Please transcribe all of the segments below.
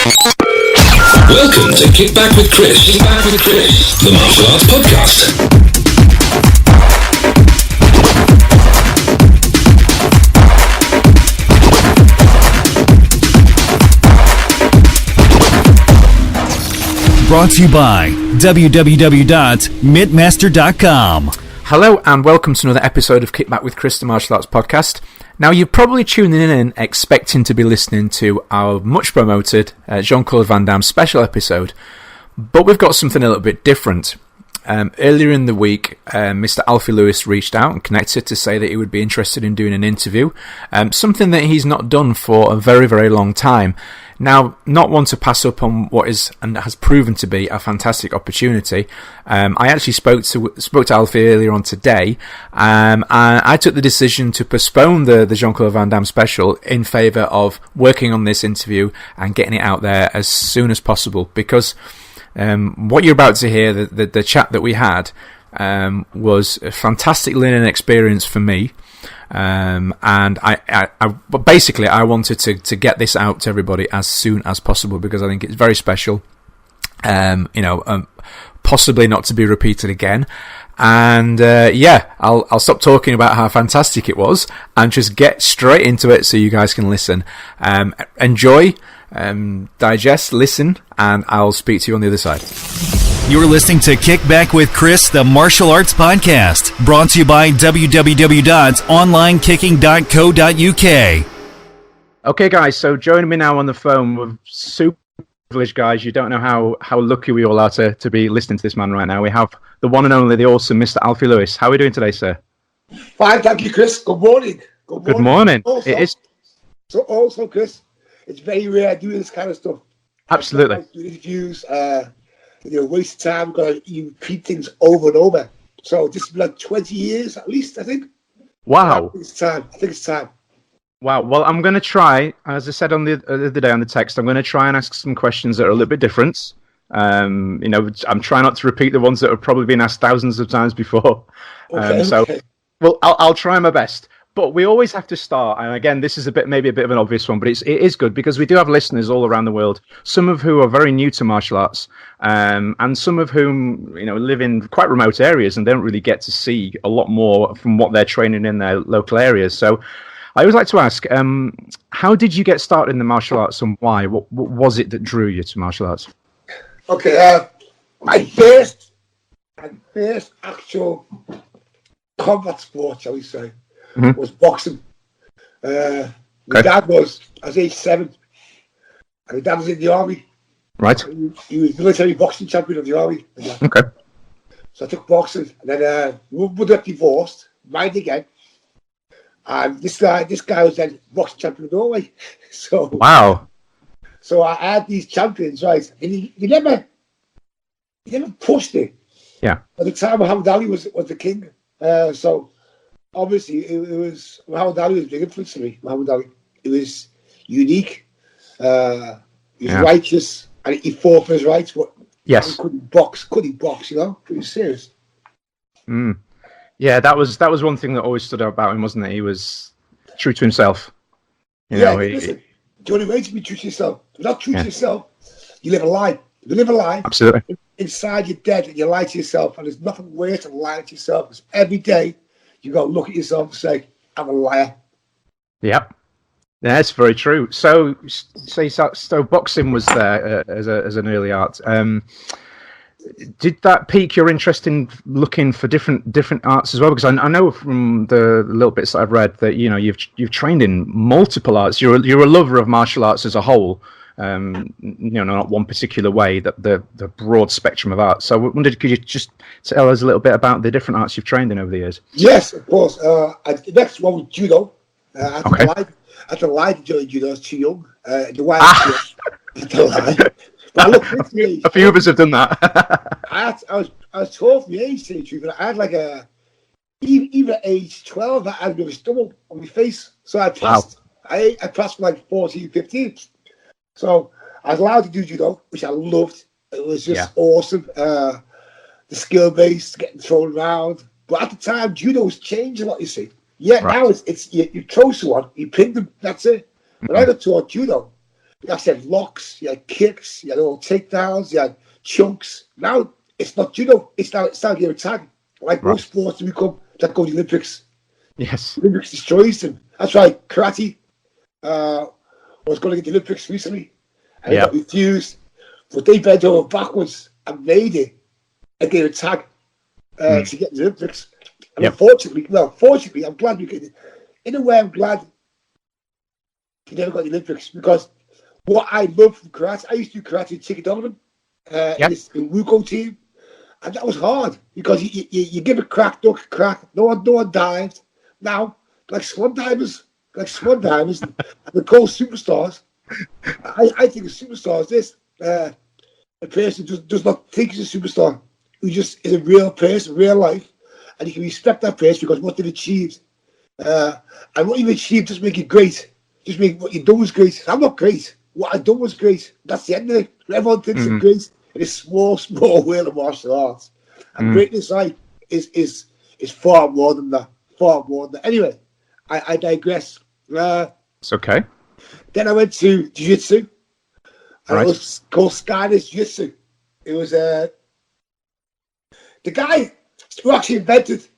Welcome to Kick Back with Chris. Kick Back with Chris, the martial arts podcast. Brought to you by www.mittmaster.com. Hello and welcome to another episode of Kick Back with Chris, the martial arts podcast. Now, you're probably tuning in expecting to be listening to our much promoted Jean-Claude Van Damme special episode, but we've got something a little bit different. Earlier in the week, Mr. Alfie Lewis reached out and connected to say that he would be interested in doing an interview, something that he's not done for a very, very long time. Now, not one to pass up on what is and has proven to be a fantastic opportunity. I actually spoke to Alfie earlier on today, and I took the decision to postpone the Jean-Claude Van Damme special in favour of working on this interview and getting it out there as soon as possible, because what you're about to hear, the chat that we had, was a fantastic learning experience for me. And I basically I wanted to get this out to everybody as soon as possible because I think it's very special. Possibly not to be repeated again. And I'll stop talking about how fantastic it was and just get straight into it so you guys can listen. Enjoy, digest, listen, and I'll speak to you on the other side. You're listening to Kick Back with Chris, the martial arts podcast, brought to you by www.onlinekicking.co.uk. Okay, guys, so joining me now on the phone with super privileged guys. You don't know how lucky we all are to be listening to this man right now. We have the one and only, the awesome Mr. Alfie Lewis. How are we doing today, sir? Fine, thank you, Chris. Good morning. Good morning. Also, it is. So also, Chris, it's very rare doing this kind of stuff. Absolutely. Doing interviews, waste time, you repeat things over and over. So this has been like 20 years at least, I think. Wow. I think it's time. Wow. Well, I'm going to try, as I said on the other day on the text, I'm going to try and ask some questions that are a little bit different. I'm trying not to repeat the ones that have probably been asked thousands of times before. Okay. Well, I'll try my best. But we always have to start, and again, this is maybe a bit of an obvious one, but it is good because we do have listeners all around the world, some of who are very new to martial arts, and some of whom live in quite remote areas and don't really get to see a lot more from what they're training in their local areas. So I always like to ask, how did you get started in the martial arts and why? What was it that drew you to martial arts? Okay, my first actual combat sport, shall we say, was boxing. My dad was, I was age 7, and my dad was in the army. Right. He was military boxing champion of the army. Okay. So I took boxing, and then we got divorced, married again, and this guy was then boxing champion of Norway. So wow. So I had these champions, right? And he never pushed it. Yeah. At the time, Muhammad Ali was the king. So obviously, it was Muhammad Ali was a big influence to me. Muhammad Ali, it was unique. He was righteous, and he fought for his rights. But yes, he couldn't box. It was serious. Yeah, that was one thing that always stood out about him, wasn't it? He was true to himself. Listen, the only way to be true to yourself. If you're not true to yourself, you live a lie. If you live a lie, absolutely. Inside you're dead, and you lie to yourself, and there's nothing worse than lying to yourself. Because every day you got to look at yourself and say, "I'm a liar." Yep, that's very true. So boxing was there as an early art. Did that pique your interest in looking for different arts as well? Because I know from the little bits that I've read that you've trained in multiple arts. You're a lover of martial arts as a whole. Not one particular way. That the broad spectrum of arts. So I wondered, could you just tell us a little bit about the different arts you've trained in over the years? Yes, of course. The next one was judo. I had to lie to join judo. I was too young. I had to lie. But look, a few of us have done that. I was 12 my age, to tell you the truth, but I had even at age 12, I had a bit of a stubble on my face. So I passed. Wow. I passed for like 14, 15. So I was allowed to do judo, which I loved. It was just awesome. The skill base, getting thrown around. But at the time, judo was changing a lot, you see. Yeah, right. Now it's you throw someone, you pin them, that's it. But I got taught judo. You actually had locks, you had kicks, you had all takedowns, you had chunks. Now it's not judo, it's now your tag. Like most sports that go to the Olympics. Yes. The Olympics destroys them. That's why karate was going to get the Olympics recently. And it got refused. But they bent over backwards and made it a game of tag to get the Olympics. And fortunately, I'm glad we could. In a way, I'm glad he never got the Olympics, because what I love from karate, I used to do karate with Chicky Donovan in Wuko team, and that was hard because you give a crack, duck a crack, no one dived. Now, like swan divers, and they're called superstars. I think a superstar is this: a person who does not think he's a superstar, who just is a real person, real life, and you can respect that person because what they've achieved. And what you've achieved doesn't make you great. Just make what you've done was great. I'm not great. What I've done was great. That's the end of it. Everyone thinks it's great in this small world of martial arts. And greatness is far more than that. Far more than that. Anyway, I digress. It's okay. Then I went to jiu-jitsu. And it was called Skydive Jiu-Jitsu. It was the guy who actually invented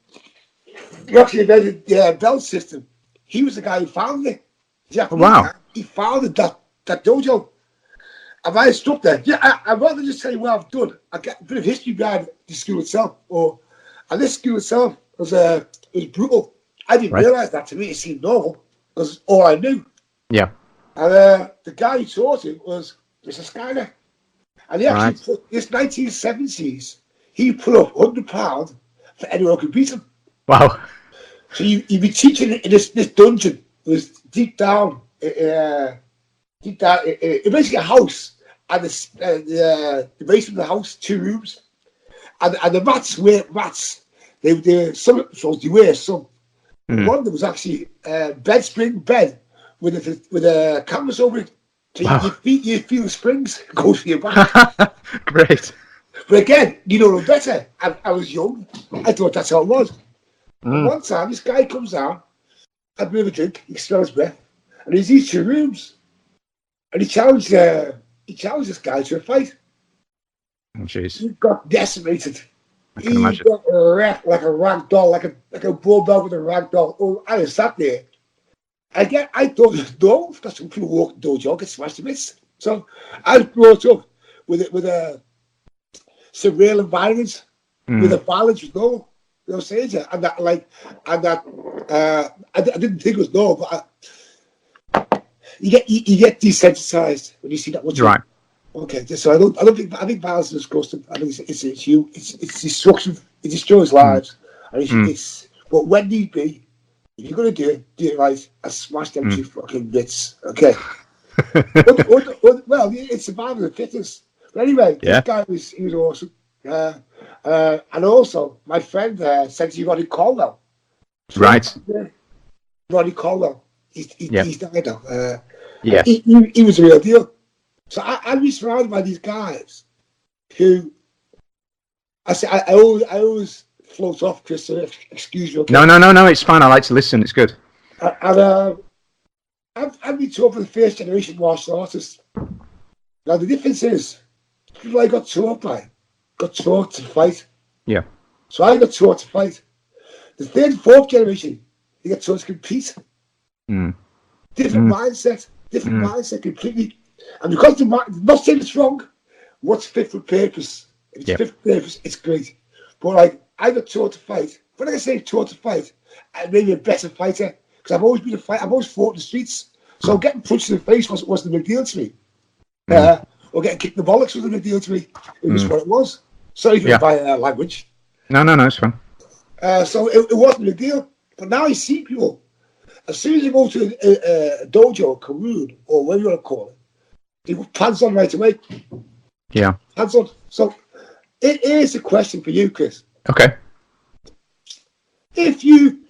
the belt system. He was the guy who founded it. Guy. He founded that dojo. And my instructor, I'd rather just tell you what I've done. I get a bit of history behind the school itself. And this school itself was brutal. I didn't realise that. To me, it seemed normal. Because all I knew. Yeah. And the guy who taught it was Mr. Skyler. And he actually put this 1970s, he put up £100 for anyone who could beat him. Wow. So you'd be teaching in this dungeon. It was deep down, basically a house, and the basement of the house, 2 rooms, and the mats were mats. They were some episodes you wear some. One of them was actually bed spring bed with a canvas over it. So you feel the springs go through your back. Great. But again, you know better. I was young. I thought that's how it was. One time, this guy comes out, had a bit of a drink, he smells breath, and there's these 2 rooms, and he challenged this guy to a fight. Oh, jeez. He got decimated. He got wrecked like a rag doll, like a bulldog with a rag doll. Oh, I was sat there. I thought it was normal because some people walk the dojo, get smashed to bits. So I was brought up with a surreal environment, with a balance was normal. You know what I'm saying? I didn't think it was normal, but you get desensitized when you see that much. Right. Okay, so I think violence is disgusting. I think it's destruction. It destroys lives. But when need be, if you're gonna do it right, and smash them to fucking bits. Okay. Well, it's survival of the fittest. But anyway, this guy was awesome. And also, my friend sent you Ronnie Caldwell. Right. Ronnie Caldwell. He's died now. He was a real deal. So I'd be surrounded by these guys who I always float off, Chris. So excuse me. Okay? No. It's fine. I like to listen. It's good. And I've been taught for the first generation martial artists. Now the difference is, people I got taught by got taught to fight. Yeah. So I got taught to fight. The 3rd and 4th generation, they get taught to compete. Different mindset completely. And because the mind, not saying it's wrong, what's fit for purpose? If it's fit for purpose, it's great. But like, I got taught to fight. When I say taught to fight, I made me a better fighter. Because I've always been a fighter. I've always fought in the streets. So getting punched in the face wasn't a big deal to me. Or getting kicked in the bollocks wasn't a big deal to me. It was what it was. Sorry for my language. No, it's fine. So it wasn't a big deal. But now I see people, as soon as you go to a dojo, a karoon, or whatever you want to call it, they put pants on right away. Yeah. Pants on. So it is a question for you, Chris. Okay. If you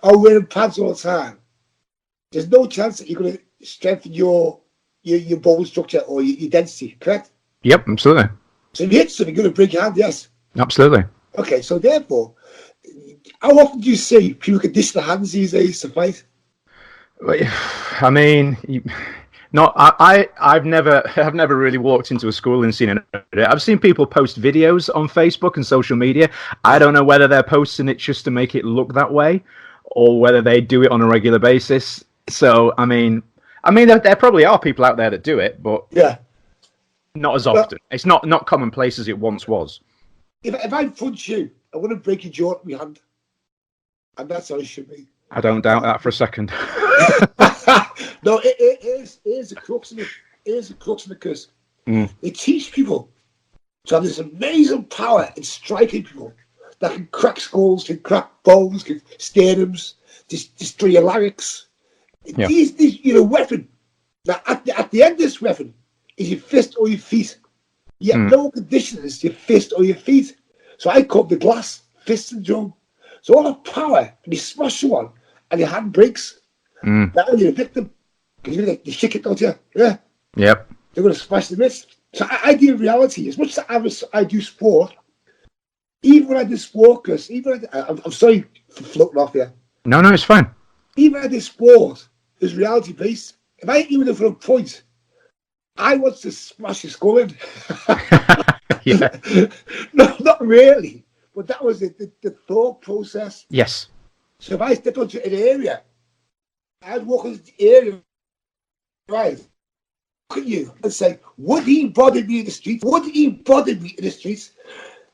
are wearing pants all the time, there's no chance that you're going to strengthen your bone structure or your density, correct? Yep, absolutely. So if you hit something, you're going to break your hand, yes? Absolutely. Okay, so therefore, how often do you see people condition their hands these days to fight? I mean, No, I've never really walked into a school and seen it. I've seen people post videos on Facebook and social media. I don't know whether they're posting it just to make it look that way, or whether they do it on a regular basis. So, I mean, there probably are people out there that do it, but Yeah. not as often. It's not commonplace as it once was. If I punch you, I'm going to break your jaw with my hand. And that's how it should be. I don't doubt that for a second. No, it is the crux of it. It is the crux of the curse. They teach people to have this amazing power in striking people that can crack skulls, can crack bones, can sternums, destroy your larynx. Yeah. These weapon. Now, at the end of this weapon is your fist or your feet. You have no conditions, your fist or your feet. So I call the glass fist syndrome. So all the power, and you smash someone, and your hand breaks. Now you're a victim. Because you're like, you shake it, don't you? Yeah. Yep. They're going to smash the wrist. So I do reality. As much as I do sport, even when I did sport, Chris, I'm sorry for floating off here. No, it's fine. Even when I did sport, it was reality based. If I even for a point, I want to smash your skull in. Yeah. No, not really. But that was the thought process. Yes. So if I step onto an area, I'd walk into the area, right? Look at you and say, would he bother me in the streets? Would he bother me in the streets?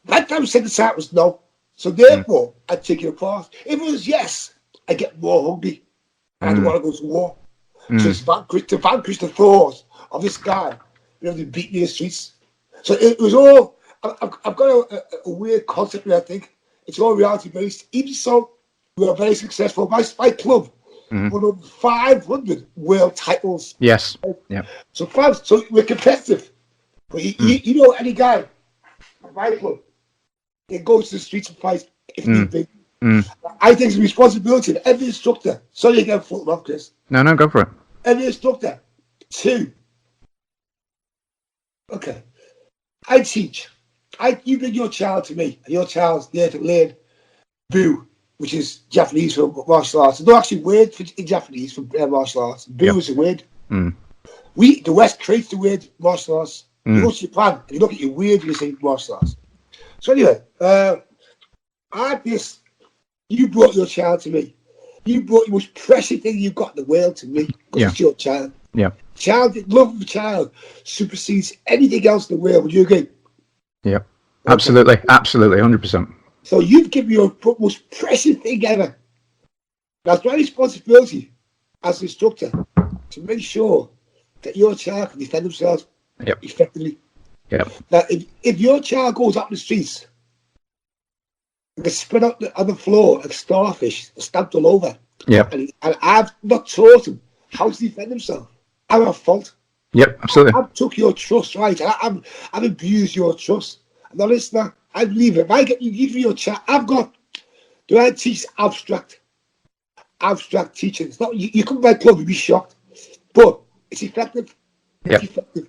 That time said the answer was no. So therefore, I'd take it apart. If it was yes, I'd get more hungry. I don't want to go to war. So it's to vanquish the thought of this guy being able to beat me in the streets. So it was all, I've got a weird concept here, I think. It's all reality based. Even so, we were very successful. My club won over 500 world titles. Yes. Yeah. So we're competitive. But you know, any guy at my club, he goes to the streets and fights if need be. I think it's a responsibility of every instructor. Sorry again, floating off, Chris. No, go for it. Every instructor. 2. Okay. I teach. You bring your child to me, and your child's there to learn Bu, which is Japanese for martial arts. There's no actually word in Japanese for martial arts. Bu is a word. The West creates the word martial arts. You go to Japan and you look at your word, you say martial arts. So anyway, you brought your child to me. You brought the most precious thing you've got in the world to me. Because it's your child. Yeah. Love of a child supersedes anything else in the world. Would you agree? Yeah. Absolutely. Absolutely. 100%. So you've given me your most precious thing ever. Now it's my responsibility as an instructor to make sure that your child can defend themselves effectively. Yep. Now, if your child goes up the streets and gets spread out on the floor like starfish, stamped all over, and I've not taught him how to defend himself, I'm at fault. Yep, absolutely. I've took your trust, right? I've abused your trust. Now listen, I believe it. If I give you your child, do I teach abstract teaching? It's not, you come to my club, you'll be shocked. But it's effective. Yep. It's effective.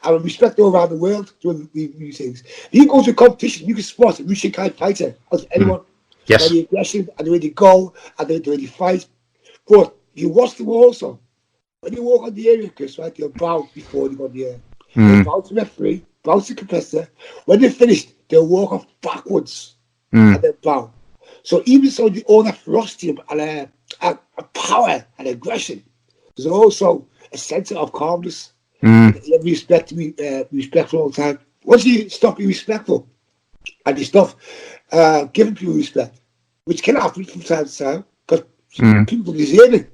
And respect all around the world doing these things. If you go to a competition, you can spot a Rushikai fighter as anyone. Yes. And the aggression, and the way they go, and the way they fight. But you watch them also. When you walk on the area, Chris, right, they'll bow before they go on the air. They'll bow to the referee, bow to the competitor. When they're finished, they'll walk off backwards and then bow. So even so, the all that ferocity and power and aggression, there's also a sense of calmness. You respect to be respectful all the time. Once you stop being respectful and you stop giving people respect, which can happen from time to time, because people deserve it.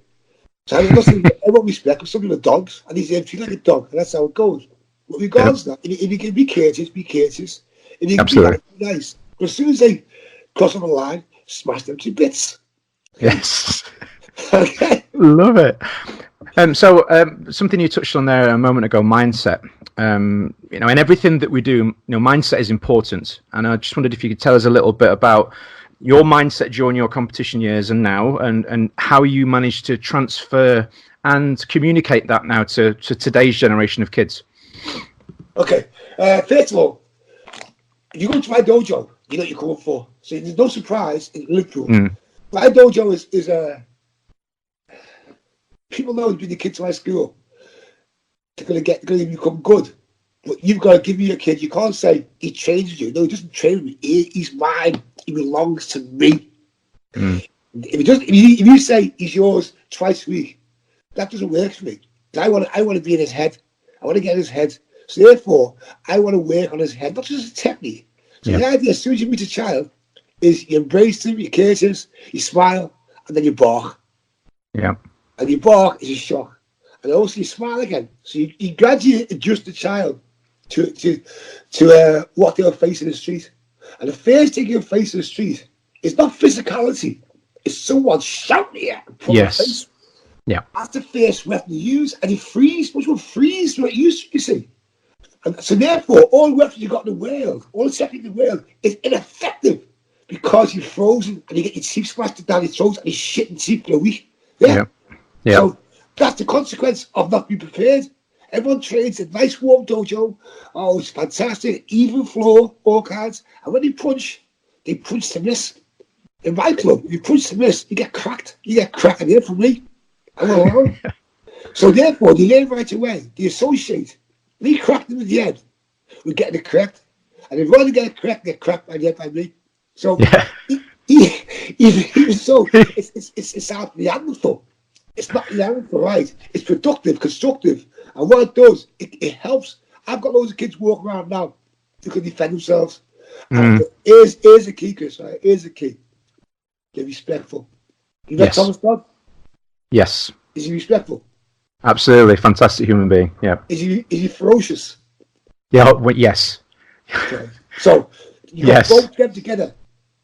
So I'm not saying everyone respect, but some people are dogs, and they feel like a dog, and that's how it goes. But regardless of that, if you can be courteous, be courteous. If you can be nice. But as soon as they cross on the line, smash them to bits. Yes. Okay. Love it. So something you touched on there a moment ago, mindset. In everything that we do, mindset is important. And I just wondered if you could tell us a little bit about your mindset during your competition years and now, and how you managed to transfer and communicate that now to today's generation of kids. Okay. First of all, if you go to my dojo, you know what you're coming for. So there's no surprise in Liverpool. My dojo is people know it's been the kids to my school. they're going to become good. But you've got to give me your kid. You can't say he trains you. No, he doesn't train me. He's mine. He belongs to me. If you say he's yours twice a week, that doesn't work for me. I want to be in his head. I want to get in his head. So therefore, I want to work on his head, not just a technique. So the idea, as soon as you meet a child, is you embrace him, you kiss him, you smile, and then you bark. Yeah. And you bark is a shock. And also you smile again. So you gradually adjust the child to what they'll face in the street. And the first thing you'll face in the street is not physicality. It's someone shouting at you from the face. Yeah. That's the first weapon you use. And you freeze. Which will freeze what you use, you see. And so therefore, all the weapons you've got in the world, all the technique in the world is ineffective because you're frozen and you get your teeth splashed down your throat and you're shitting teeth for a week. Yeah. So that's the consequence of not being prepared. Everyone trains a nice warm dojo. Oh, it's fantastic. Even floor, all kinds. And when they punch to miss. In my club, you punch to miss, you get cracked. You get cracked here from me. So therefore, they learn right away. They associate. Me cracked them in the head. We're getting it correct. And if you want to get it correct, get cracked by the head by me. So, even so, it's out the Neanderthal. It's not Neanderthal, right? It's productive, constructive. And what it does, it helps. I've got loads of kids walking around now who can defend themselves. And here's the key, Chris, right? Here's the key. Get respectful. You met Thomas Dodd? Yes. Is he respectful? Absolutely. Fantastic human being. Yeah. Is he ferocious? Yeah. Well, yes. Okay. So you got both them together,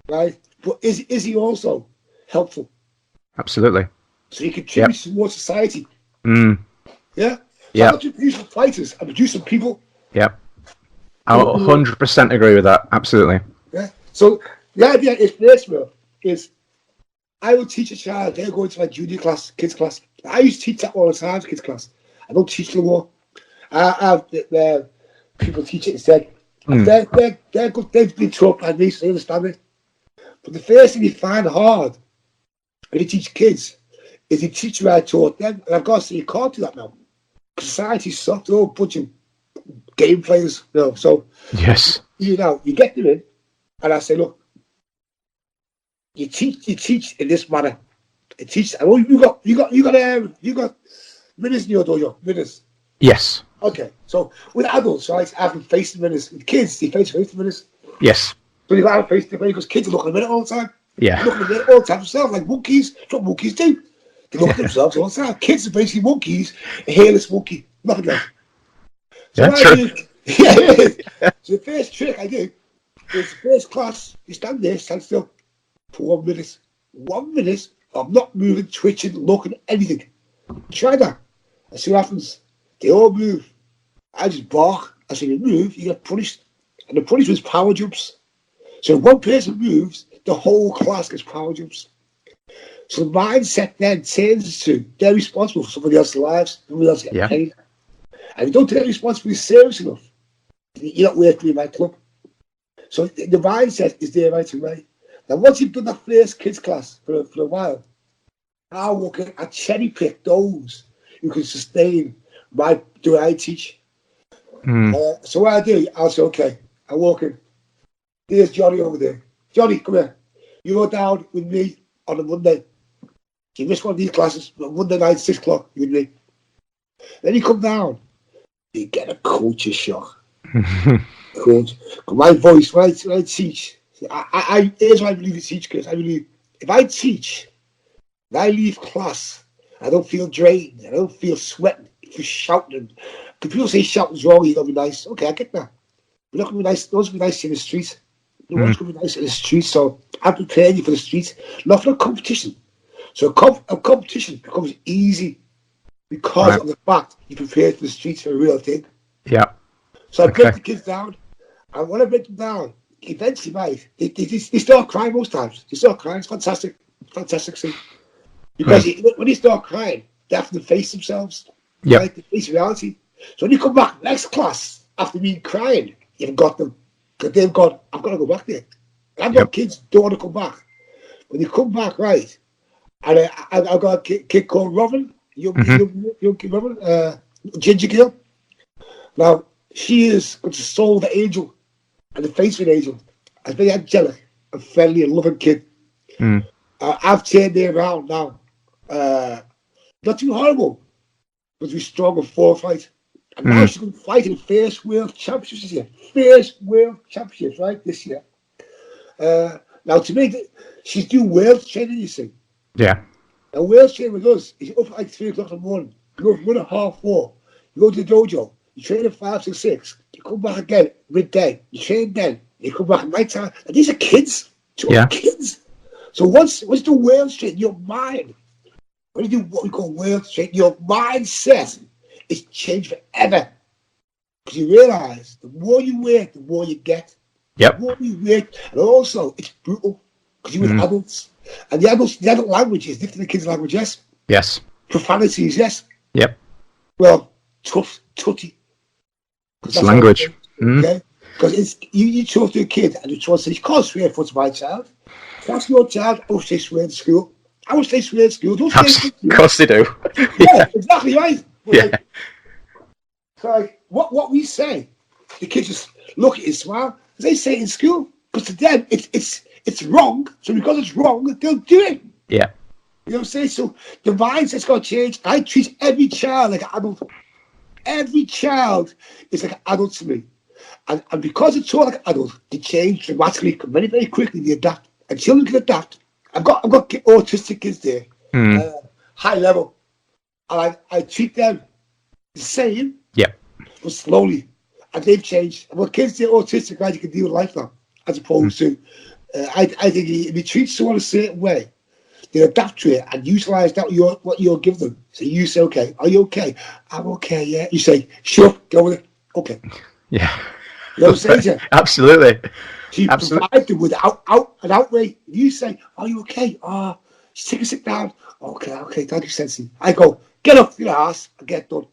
right? But is he also helpful? Absolutely. So he contributes towards society. Yeah. So I'm not just producing fighters. I'm producing people. Yeah. I 100% agree with that. Absolutely. Yeah. So the idea is this, Will, is I will teach a child. They're going to my junior class, kids class. I used to teach that all the time, kids class. I don't teach no more. I have people teach it instead. They're good. They've been taught by me, so they understand it. But the first thing you find hard when you teach kids is you teach what I taught them. And I've got to say, you can't do that now. Society's soft. They're all a bunch of game players. So you get them in, and I say, look, you teach in this manner. It teaches. Oh, you got minutes in your dojo. Minutes. Yes. Okay. So with adults, right, I have them face the minutes. With kids, they face the minutes. Yes. So you have to face the minute because kids are looking at the minute all the time. Yeah. Looking at the minute all the time themselves, like monkeys. That's what monkeys do. They look at themselves all the time. Kids are basically monkeys. A hairless monkey. Nothing else. So true. So the first trick I do is the first class. You stand there, stand still for 1 minute. 1 minute. I'm not moving, twitching, looking, anything. Try that. And see what happens. They all move. I just bark. I say, you move, you get punished. And the punishment is power jumps. So if one person moves, the whole class gets power jumps. So the mindset then turns to they're responsible for somebody else's lives, somebody else getting paid. And if you don't take responsibility serious enough, you're not working in my club. So the mindset is there right away. Now, once you've done that first kids class for a while, I walk in, I cherry pick those who can sustain the way I teach. So what I do, I'll say, okay, I walk in. There's Johnny over there. Johnny, come here. You go down with me on a Monday. You miss one of these classes, Monday night, 6 o'clock, you with me. Then you come down, you get a culture shock. Coach. My voice, when I teach, here's what I believe in teach, because I believe if I teach, and I leave class, I don't feel drained, I don't feel sweating for shouting. Because people say shouting's wrong, you gotta be nice. Okay, I get that. You're not gonna be nice, no one's gonna be nice in the street. No one's gonna be nice in the street, so I'm preparing you for the street, not for a competition. So a competition becomes easy because of the fact you prepared for the streets for a real thing. Yeah. So I break the kids down, and when I break them down, eventually, they start crying most times. They start crying. It's fantastic scene. Because when they start crying, they have to face themselves. Yeah. Right? They face reality. So when you come back next class after me crying, you've got them. Because they've gone, I've got to go back there. And I've got kids don't want to come back. When you come back, right, and I've got a kid called Robin, young kid Robin, ginger girl. Now, she is got the soul of an angel and the face of an angel. A very angelic and friendly and loving kid. I've turned her around now. Not too horrible, but we're strong and forthright. And now she's going to fight in the first World Championships this year. First World Championships, right, this year. Now, to me, she's doing world training, you see. Yeah. Now, world training with us is up at like 3 o'clock in the morning. You go from 1 at 4:30. You go to the dojo. You train at 5 to 6. You come back again midday. You train then. You come back at night time. And these are kids. Kids. So once the world training, your mind, when you do what we call world training, your mindset is changed forever. Because you realise the more you work, the more you get. Yep. The more you work. And also, it's brutal. Because you're with adults. And the adult language is different to the kids' language, yes? Yes. Profanities, yes? Yep. Well, tutty. It's language. Okay? Because you talk to a kid and you try to say, you can't swear in front of my child. That's your child. I wish they swear in school. I wish they swear in school. Don't swear in school. Of course they do. Yeah, exactly right. Yeah. So, like, what we say, the kids just look at it and smile. They say it in school. Because to them, it's wrong. So because it's wrong, they'll do it. Yeah. You know what I'm saying? So the mindset's got to change. I treat every child like an adult. Every child is like an adult to me. And because it's all like an adult, they change dramatically, very, very quickly, they adapt. And children can adapt. I've got autistic kids there, high level. And I treat them the same, but slowly. And they've changed. And when kids are autistic, right, you can deal with life now, as opposed to, I think if you treat someone a certain way, they adapt to it and utilize that what you're giving them. So you say, okay, are you okay? I'm okay, yeah. You say, sure, go with it. Okay. Yeah. You know what I'm saying? Absolutely. So you provide them with an outrage. You say, are you okay? Just take a sit down. Okay, thank you, Sensei. I go, get up to your ass and get done.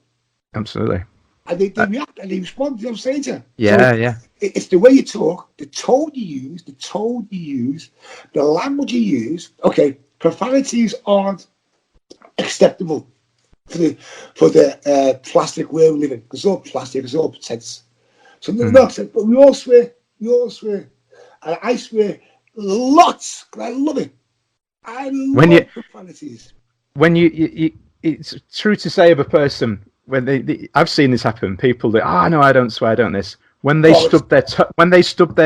Absolutely. And they react and they respond. You know what I'm saying to you? Yeah, so yeah. It's the way you talk, the tone you use, the language you use. Okay, profanities aren't acceptable for the plastic way of living. It's all plastic, it's all pretense. So no, but we all swear. And I swear lots, because I love it. I love profanities. When you it's true to say of a person, when I've seen this happen, people that, no, I don't swear, I don't this. When they stub their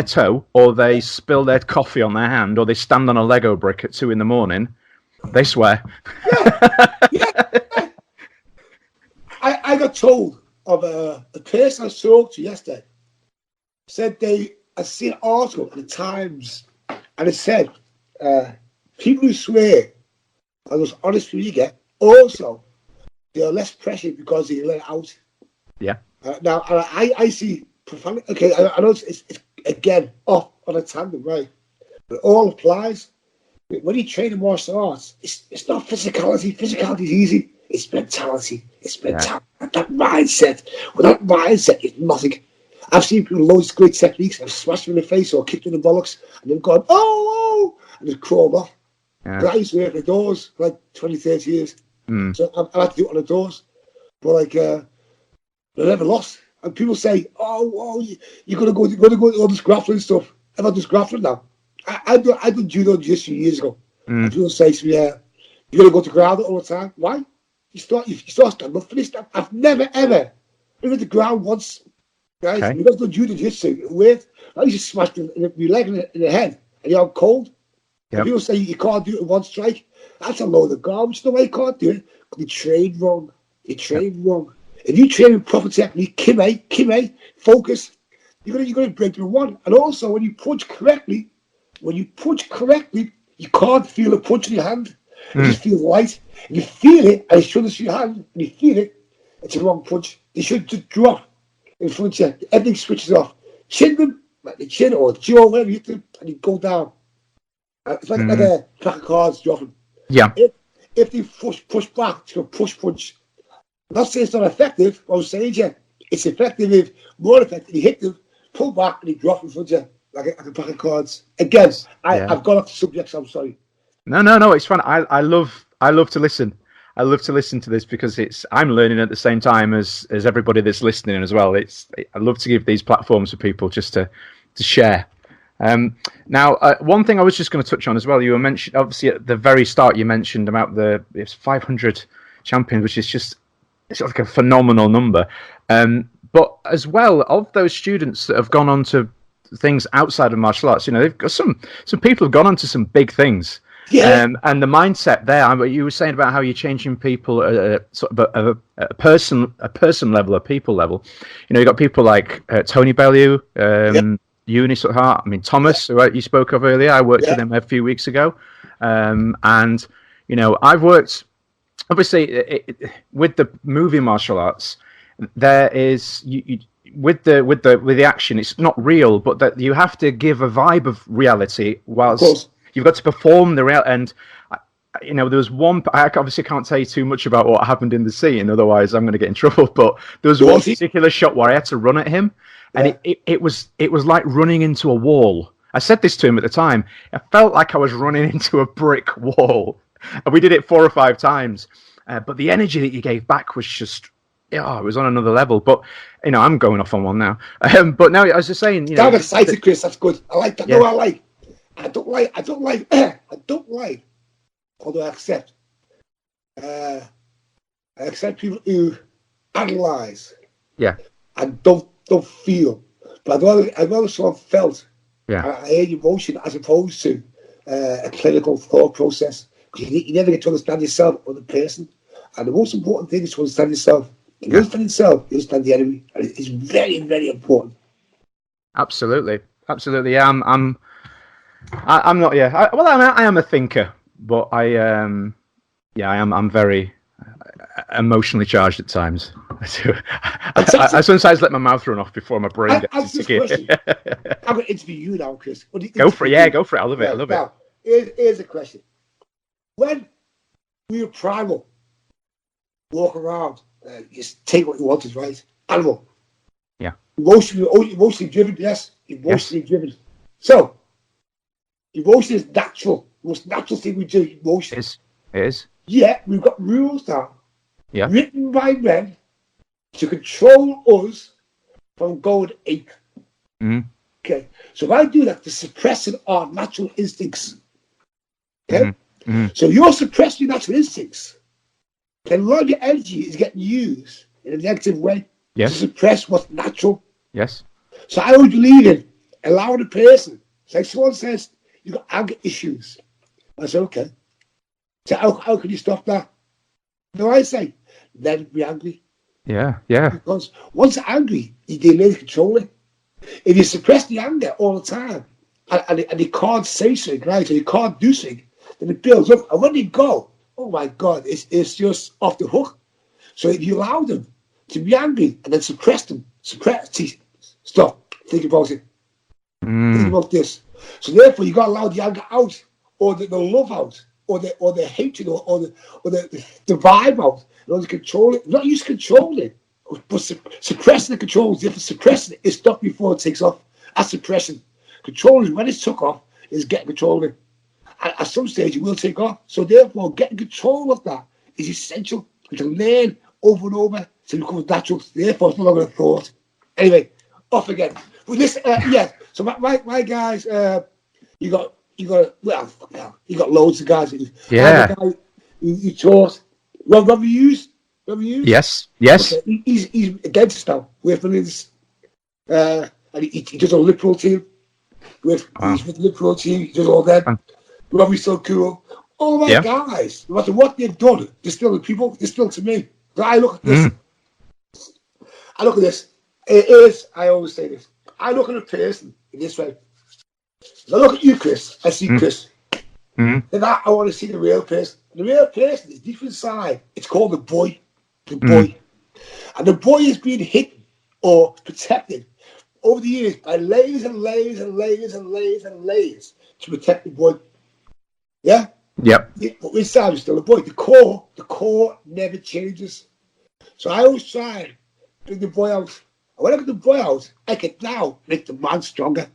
toe, or they spill their coffee on their hand, or they stand on a Lego brick at 2 a.m, they swear. Yeah. I got told of a person I talked to yesterday. Said I seen an article in the Times, and it said people who swear are the most honest people you get. Also, they're less pressured because they let it out. Yeah. Now I see profanity. Okay, I know it's again off on a tangent, right? But it all applies. When you train in martial arts, it's not physicality. Physicality is easy. It's mentality. That mindset. Without mindset, it's nothing. I've seen people with loads of great techniques and smashed them in the face or kicked them in the bollocks and they've gone, oh, and just crawled off. Yeah. I used to work at the doors for like 20, 30 years. So I had to do it on the doors. But like, I never lost. And people say, you're going to go to all this grappling stuff. I've had this grappling now. I done judo just a few years ago. And people say to me, you're going to go to ground all the time. Why? You start standing up for this stuff. I've never, ever been at the ground once. Guys, okay. You got to do jiu-jitsu. Weird. I used to smash your leg in the head and you're cold. Yep. People say you can't do it in one strike. That's a load of garbage. The way you can't do it, you train wrong. Wrong. If you train in proper technique, kime, focus, you're gonna break through one. And also, when you punch correctly, you can't feel a punch in your hand. It just feels light. And you feel it, and it shouldn't your hand, and you feel it, it's a wrong punch. They should just drop in front of you. Everything switches off. Chin them, like the chin or the jaw, wherever you hit them, and you go down. It's like a pack of cards dropping. Yeah. If they push back to a push punch, I'm not saying it's not effective, but I'm saying it's effective if more effective. You hit them, pull back, and you drop in front of you like a pack of cards. Again, I've gone off the subject, so I'm sorry. No, it's fun. I love to listen. I love to listen to this because I'm learning at the same time as everybody that's listening as well. I love to give these platforms for people just to share. Now, one thing I was just going to touch on as well. You were mentioned, obviously, at the very start. You mentioned about it's 500 champions, which is it's like a phenomenal number. But as well, of those students that have gone on to things outside of martial arts, they've got some people have gone on to some big things. Yeah. And the mindset there, you were saying about how you're changing people at sort of a person level, a people level. You've got people like Tony Bellew, Eunice at Heart. I mean, Thomas, who you spoke of earlier. I worked with him a few weeks ago, and I've worked obviously with the movie martial arts. There is with the action, it's not real, but that you have to give a vibe of reality whilst you've got to perform the real. And there was one. I obviously can't tell you too much about what happened in the scene, otherwise I'm going to get in trouble. But there was one particular shot where I had to run at him, and it was like running into a wall. I said this to him at the time. I felt like I was running into a brick wall, and we did it 4 or 5 times. But the energy that you gave back was just. Yeah, it was on another level, but I'm going off on one now. But now, as I was saying, I'm excited, Chris. That's good. I like that. Yeah. No, I like. I don't like. Although I accept. I accept people who analyze. Yeah. And don't feel, but I'd rather someone felt. Yeah. I had emotion as opposed to a clinical thought process. You never get to understand yourself or the person, and the most important thing is to understand yourself. If you understand yourself, you understand the enemy. And it's very, very important. Absolutely. Yeah, I'm not. Yeah. I am a thinker, but I am. I'm very emotionally charged at times. I sometimes let my mouth run off before my brain gets into gear. I'm going to interview you now, Chris. Go for it. Yeah, go for it. I love it. I love it. Here's a question. When we were primal, walk around. Just take what you wanted, right? Animal. Yeah. Emotionally driven, yes. Emotionally driven. So, emotion is natural. The most natural thing we do, emotion. It is. Yeah, we've got rules now. Yeah. Written by men to control us from going ape. Mm-hmm. Okay. So if I do that, they're suppressing our natural instincts. Okay? Mm-hmm. Mm-hmm. So you're suppressing your natural instincts. Then a lot of your energy is getting used in a negative way to suppress what's natural. Yes. So I would believe in allowing a person, like someone says, you've got anger issues. I say, okay. So how can you stop that? No, I say, let it be angry. Yeah. Because once you're angry, you learn to control it. If you suppress the anger all the time, and you can't say something, right, or you can't do something, then it builds up. And when you go, oh my God, it's just off the hook. So if you allow them to be angry and then stop, think about it. Think about this. So therefore, you got to allow the anger out, or the love out, or the hatred, or the vibe out, in order to control it. Not use controlling, but suppressing the control is different. Suppressing it is stop before it takes off. That's suppression. Controlling, when it's took off, is getting control of it. At some stage, it will take off. So therefore, getting control of that is essential. To learn over and over to become natural. Therefore, it's no longer a thought. Anyway, off again. Well, this, So my guys, you got loads of guys. Yeah. You taught Robbie Hughes. Yes. Okay. He's against us now. We're for this, and he does a Liverpool team. He's with the Liverpool team. He does all that. Robbie's so cool. All my guys, no matter what they've done, they're still the people. They're still to me. But I look at this. I look at this. It is. I always say this. I look at a person in this way. If I look at you, Chris, I see Chris. Then I want to see the real person. The real person is deep inside. It's called the boy. The boy. And the boy is being hidden or protected over the years by layers and layers and layers and layers and layers to protect the boy. Yeah? Yep. But inside is still a boy. The core never changes. So I always try and bring the boy out. And when I get the boy out, I can now make the man stronger.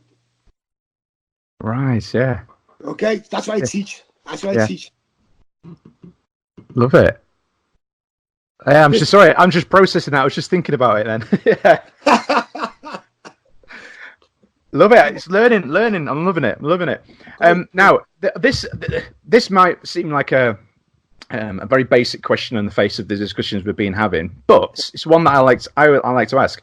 Right, yeah. Okay? That's what I teach. That's what I teach. Love it. I'm just sorry. I'm just processing that. I was just thinking about it then. Yeah. Love it. It's learning. I'm loving it. Now, this might seem like a very basic question on the face of the discussions we've been having, but it's one that I like to ask.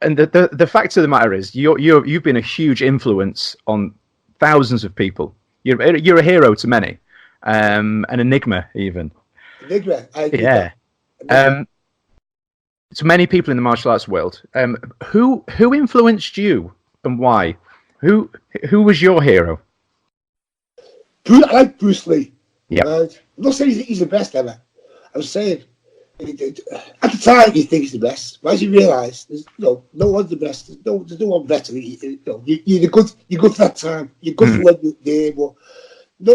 And the fact of the matter is, you've been a huge influence on thousands of people. You're a hero to many, an enigma even. Enigma. Yeah. To many people in the martial arts world, who influenced you and why? Who was your hero? I like Bruce Lee. Yeah. I'm not saying he's the best ever. I'm saying at the time you think he's the best, but as you realise, there's no one's the best. There's no one better. You're good for that time. You're good for when you're there, but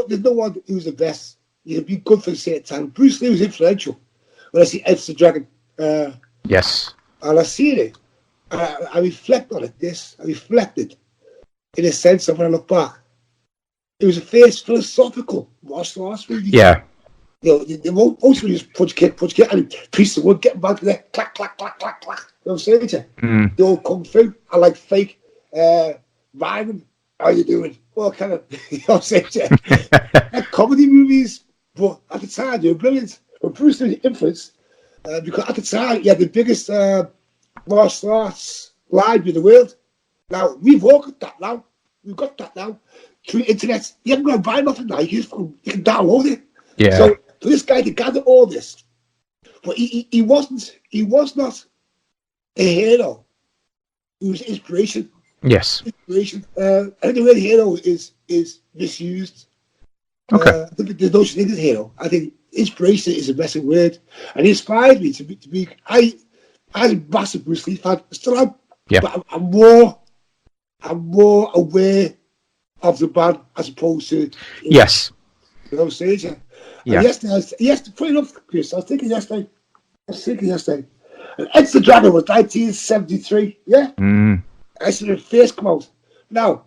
there's no one who's the best. You'd be good for a certain time. Bruce Lee was influential. When I see Enter the Dragon, yes, and I see it, I reflect on it. I reflected in a sense of when I look back. It was a first philosophical martial arts movie. Yeah. The most of just punch, kick, and piece of wood, getting back to there, clack, clack, clack, clack, clack. You know what I'm saying to you? The old kung fu. I like fake rhyming. How you doing? Well, kind of, you know what I'm saying to you? Like comedy movies, but at the time, they were brilliant. But Bruce Lee's influence, because at the time, he had the biggest martial arts library in the world. Now, we've all got that now. We've got that now. Through the internet, you haven't got to buy nothing now. You can download it. Yeah. So for this guy to gather all this, but he was not a hero. He was inspiration. Yes. Inspiration. I think the word hero is misused. Okay. I think there's no such thing as hero. I think inspiration is a better word, and he inspired me to be. I was a massive Bruce Lee fan. Still am. Yeah. But I'm more aware of the man as opposed to. Yes. You know what I'm saying? Yeah. Yesterday, funny enough, Chris, I was thinking yesterday. And Enter the Dragon was 1973, yeah? I said it first come out. Now,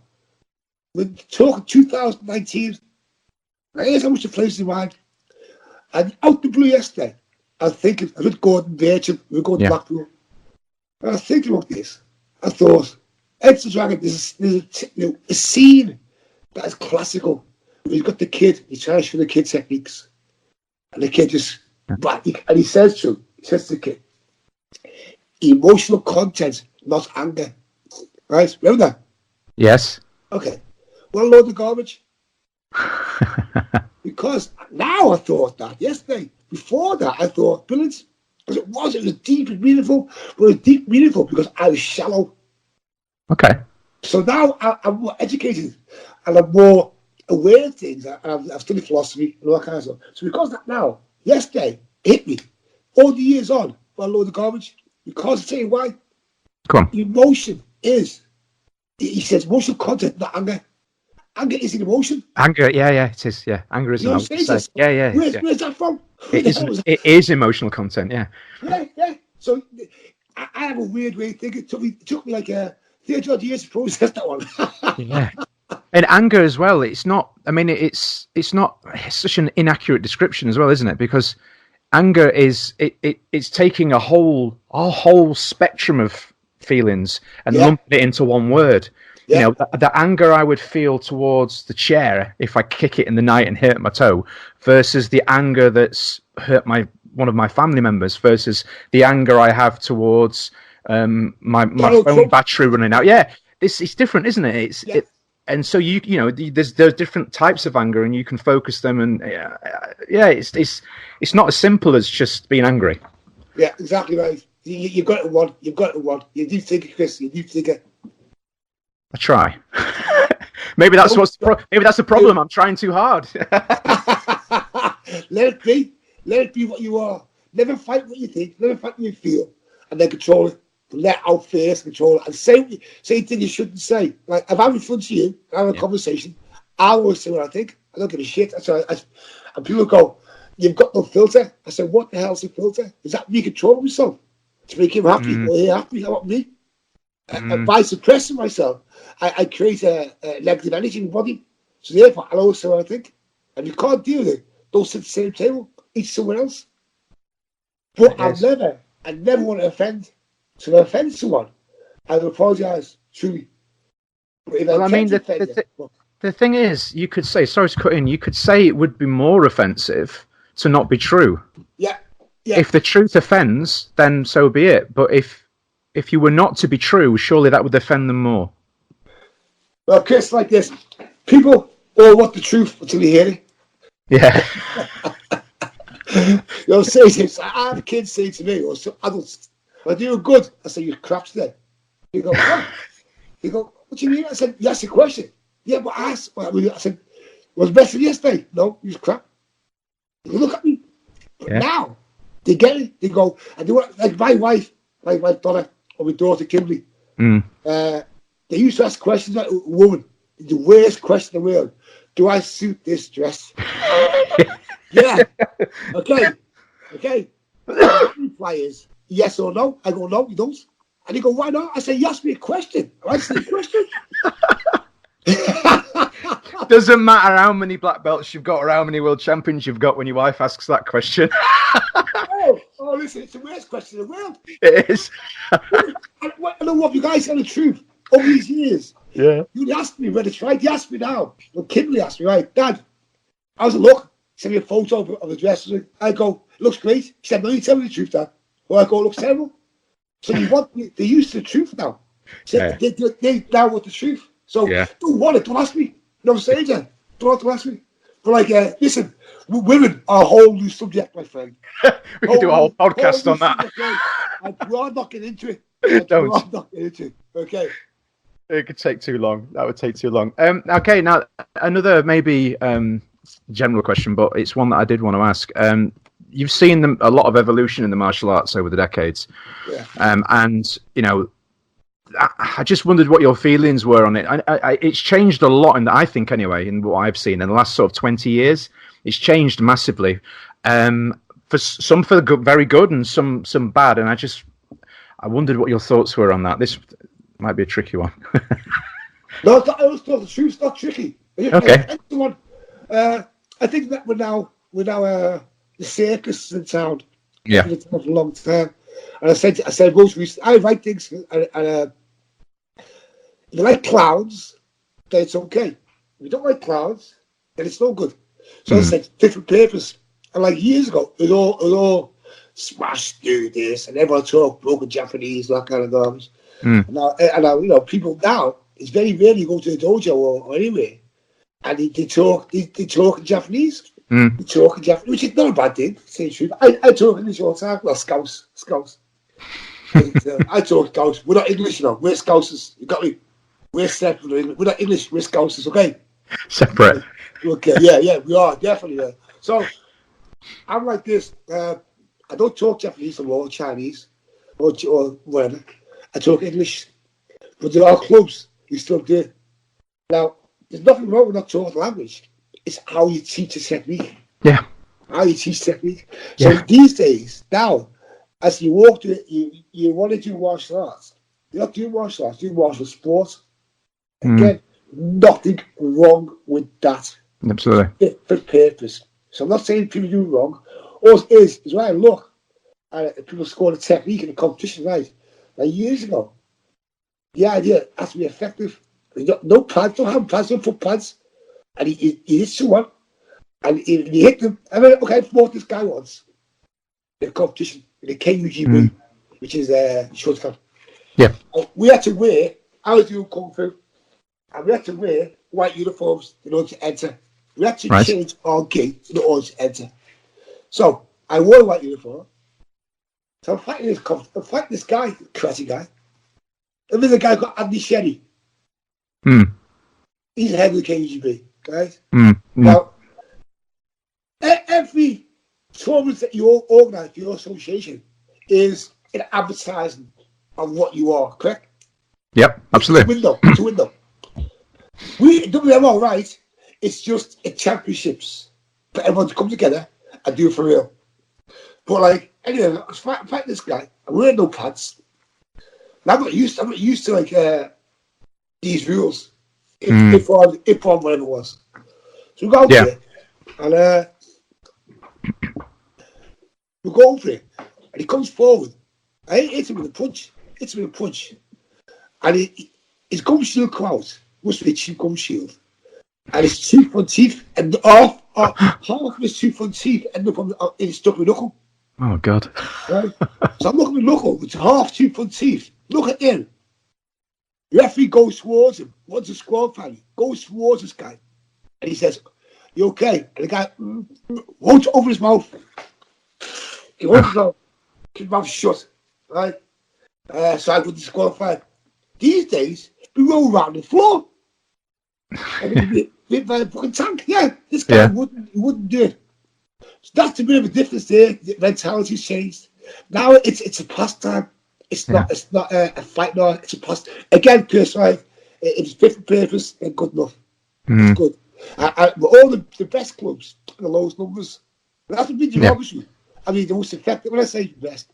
we're talking 2019, here's how much the place in mind. And out the blue yesterday, I was thinking, I was with Gordon Bircham, we were going to Blackpool. And I was thinking about this. I thought, Enter the Dragon, there's a scene that is classical. He's got the kid, he's trying to show the kid techniques. And the kid just, and he says to the kid, emotional content, not anger. Right? Remember that? Yes. Okay. Well, load of garbage. Because now I thought that yesterday. Before that, I thought, brilliant. Because it was deep and meaningful. But it was deep and meaningful because I was shallow. Okay. So now I'm more educated and I'm more aware of things. I've studied philosophy and all that kind of stuff. So because of that now, yesterday, it hit me. All the years on, well, load of garbage. Because I'll tell you why. Come on. Emotion is, he says, emotional content, not anger. Anger is an emotion. Anger, yeah, it is, yeah. Anger is an emotion. Yeah. Where's that from? It is emotional content, yeah. Yeah. So I have a weird way of thinking. It took me like 30 odd years to process that one. Yeah. And anger as well, it's not such an inaccurate description as well, isn't it? Because anger is it's taking a whole spectrum of feelings and lumping it into one word. Yeah. You know, the anger I would feel towards the chair if I kick it in the night and hurt my toe, versus the anger that's hurt one of my family members, versus the anger I have towards my phone battery running out. Yeah, it's different, isn't it? And so you know, there's different types of anger, and you can focus them, and it's not as simple as just being angry. Yeah, exactly right. You've got it one. You do think it, Chris. You do think it. I try. Maybe that's the problem. I'm trying too hard. Let it be. Let it be what you are. Never fight what you think. Never fight what you feel, and then control it. Let out first, control it, and say things you shouldn't say. Like if I'm in front of you, having a conversation, I always say what I think. I don't give a shit. And people go, "You've got no filter." I say, "What the hell's a filter? Is that me controlling myself to make him happy or he happy? How about me?" And by suppressing myself, I create a negative energy in my body. So therefore, I'll always say what I think. And if you can't deal with it, don't sit at the same table. Eat somewhere else. But I never want to offend. So if I offend someone, I will apologise truly. Well, I mean, the thing is, you could say, sorry to cut in, you could say it would be more offensive to not be true. Yeah. If the truth offends, then so be it. But if you were not to be true, surely that would offend them more. Well, Chris, like this, people all want the truth until you hear it. Yeah. I have kids say to me, or some adults, "Well, do you good?" I say, "You're crap today." You go, "What?" You go, "What do you mean?" I said, "You asked a question." "Yeah, but I asked." I said, "Was better yesterday?" "No, you was crap." You look at me. But now they get it. They go, and they want, like my wife, daughter, or my daughter Kimberly. They used to ask questions like a woman. The worst question in the world. Do I suit this dress? Yeah. Okay. My reply is yes or no. I go, no, you don't. And they go, why not? I say, you asked me a question. I answer the question. Doesn't matter how many black belts you've got or how many world champions you've got when your wife asks that question. Oh, listen, it's the worst question in the world. It is. I don't know what you guys tell the truth over these years. Yeah. You asked me when it's right. You asked me now. Well, Kimberly asked me, right, Dad, how's it look? Send me a photo of the dress. I go, looks great. She said, no, you tell me the truth, Dad. Well, I go, looks terrible. So they're used to the truth now. So they now want the truth. So don't want it, don't ask me. You know what I'm saying, Jen? Don't ask me. But like, listen, women are a whole new subject, my friend. We could do a whole podcast on that. I'm not getting into it. I'm not getting into it. Okay. It could take too long. That would take too long. Okay, now another maybe general question, but it's one that I did want to ask. You've seen a lot of evolution in the martial arts over the decades, and you know, I just wondered what your feelings were on it. It's changed a lot, I think anyway, in what I've seen in the last sort of 20 years. It's changed massively. For some, very good, and some bad. And I wondered what your thoughts were on that. This might be a tricky one. No, I always thought the truth's not tricky. Okay. I think that we're now the circus in town. Yeah. It's been for a long time. And I said most recently, I write things, and if you like clowns, then it's okay. If you don't like clowns, then it's no good. So I said different purpose. And like years ago, it was all smash, do this, and everyone talk broken Japanese, that kind of garbage. And now, you know, people now, it's very rare you go to the dojo or anywhere, and they talk in Japanese. They talk in Japanese, which is not a bad thing, to say the truth. I talk English all the time. Well, Scouts. I talk Scouts. We're not English, you know. We're Scousers. You got me? We're separate. We're not English. We're Scousers, okay? Separate. Okay, yeah, we are, definitely. Yeah. So, I'm like this. I don't talk Japanese or Chinese or whatever. I talk English. But there are clubs you still do. Now, there's nothing wrong with not talking the language. It's how you teach a technique. Yeah. How you teach technique. So these days, now, as you walk to it, you want to do martial arts. You're not doing martial arts, you're doing martial sports. Again, nothing wrong with that. Absolutely. For purpose. So I'm not saying people do wrong. All it is when I look at people scoring a technique in a competition, right? Like years ago, the idea has to be effective. No pads, don't have pads, don't put pads. And he hit someone, and he hit them. I mean, okay, I fought this guy once in a competition in the KUGB, which is short cut. Yeah. We had to wear, I was doing Kung Fu, and we had to wear white uniforms in order to enter. We had to change our gait in order to enter. So I wore a white uniform. So I'm fighting this guy, karate guy. And there's a guy called Andy Sherry. He's the head of the KGB, right? Now, every tournament that you organise for your association is an advertising of what you are, correct? Yep, absolutely. It's a window. We WMO, right? It's just a championships for everyone to come together and do it for real. But like, anyway, I was fighting this guy. I'm wearing no pads. And I'm not used to like these rules. If on whatever it was. So we go over it, and we go over it. and he comes forward. I hit him with a punch. And his gum shield come out. Must be a cheap gum shield. And his two front teeth, and half of his two front teeth end up in his stuck with knuckle. Oh, God. Right? So I'm looking at knuckle, which half two front teeth. Look at him. The referee goes towards him. What's a squad family? Goes towards this guy. And he says, "You okay?" And the guy won't open his mouth. He won't keep his mouth shut. Right? So I got disqualified. These days, we roll around the floor. And bit by the fucking tank. Yeah, this guy wouldn't do it. So that's a bit of a difference there. The mentality's changed. Now it's a pastime. It's not a fight now. It's a pastime. Again, Chris, right? It's fit for purpose and good enough. It's good. But all the best clubs, the lowest numbers. That's a big derogatory. I mean, the most effective. When I say best,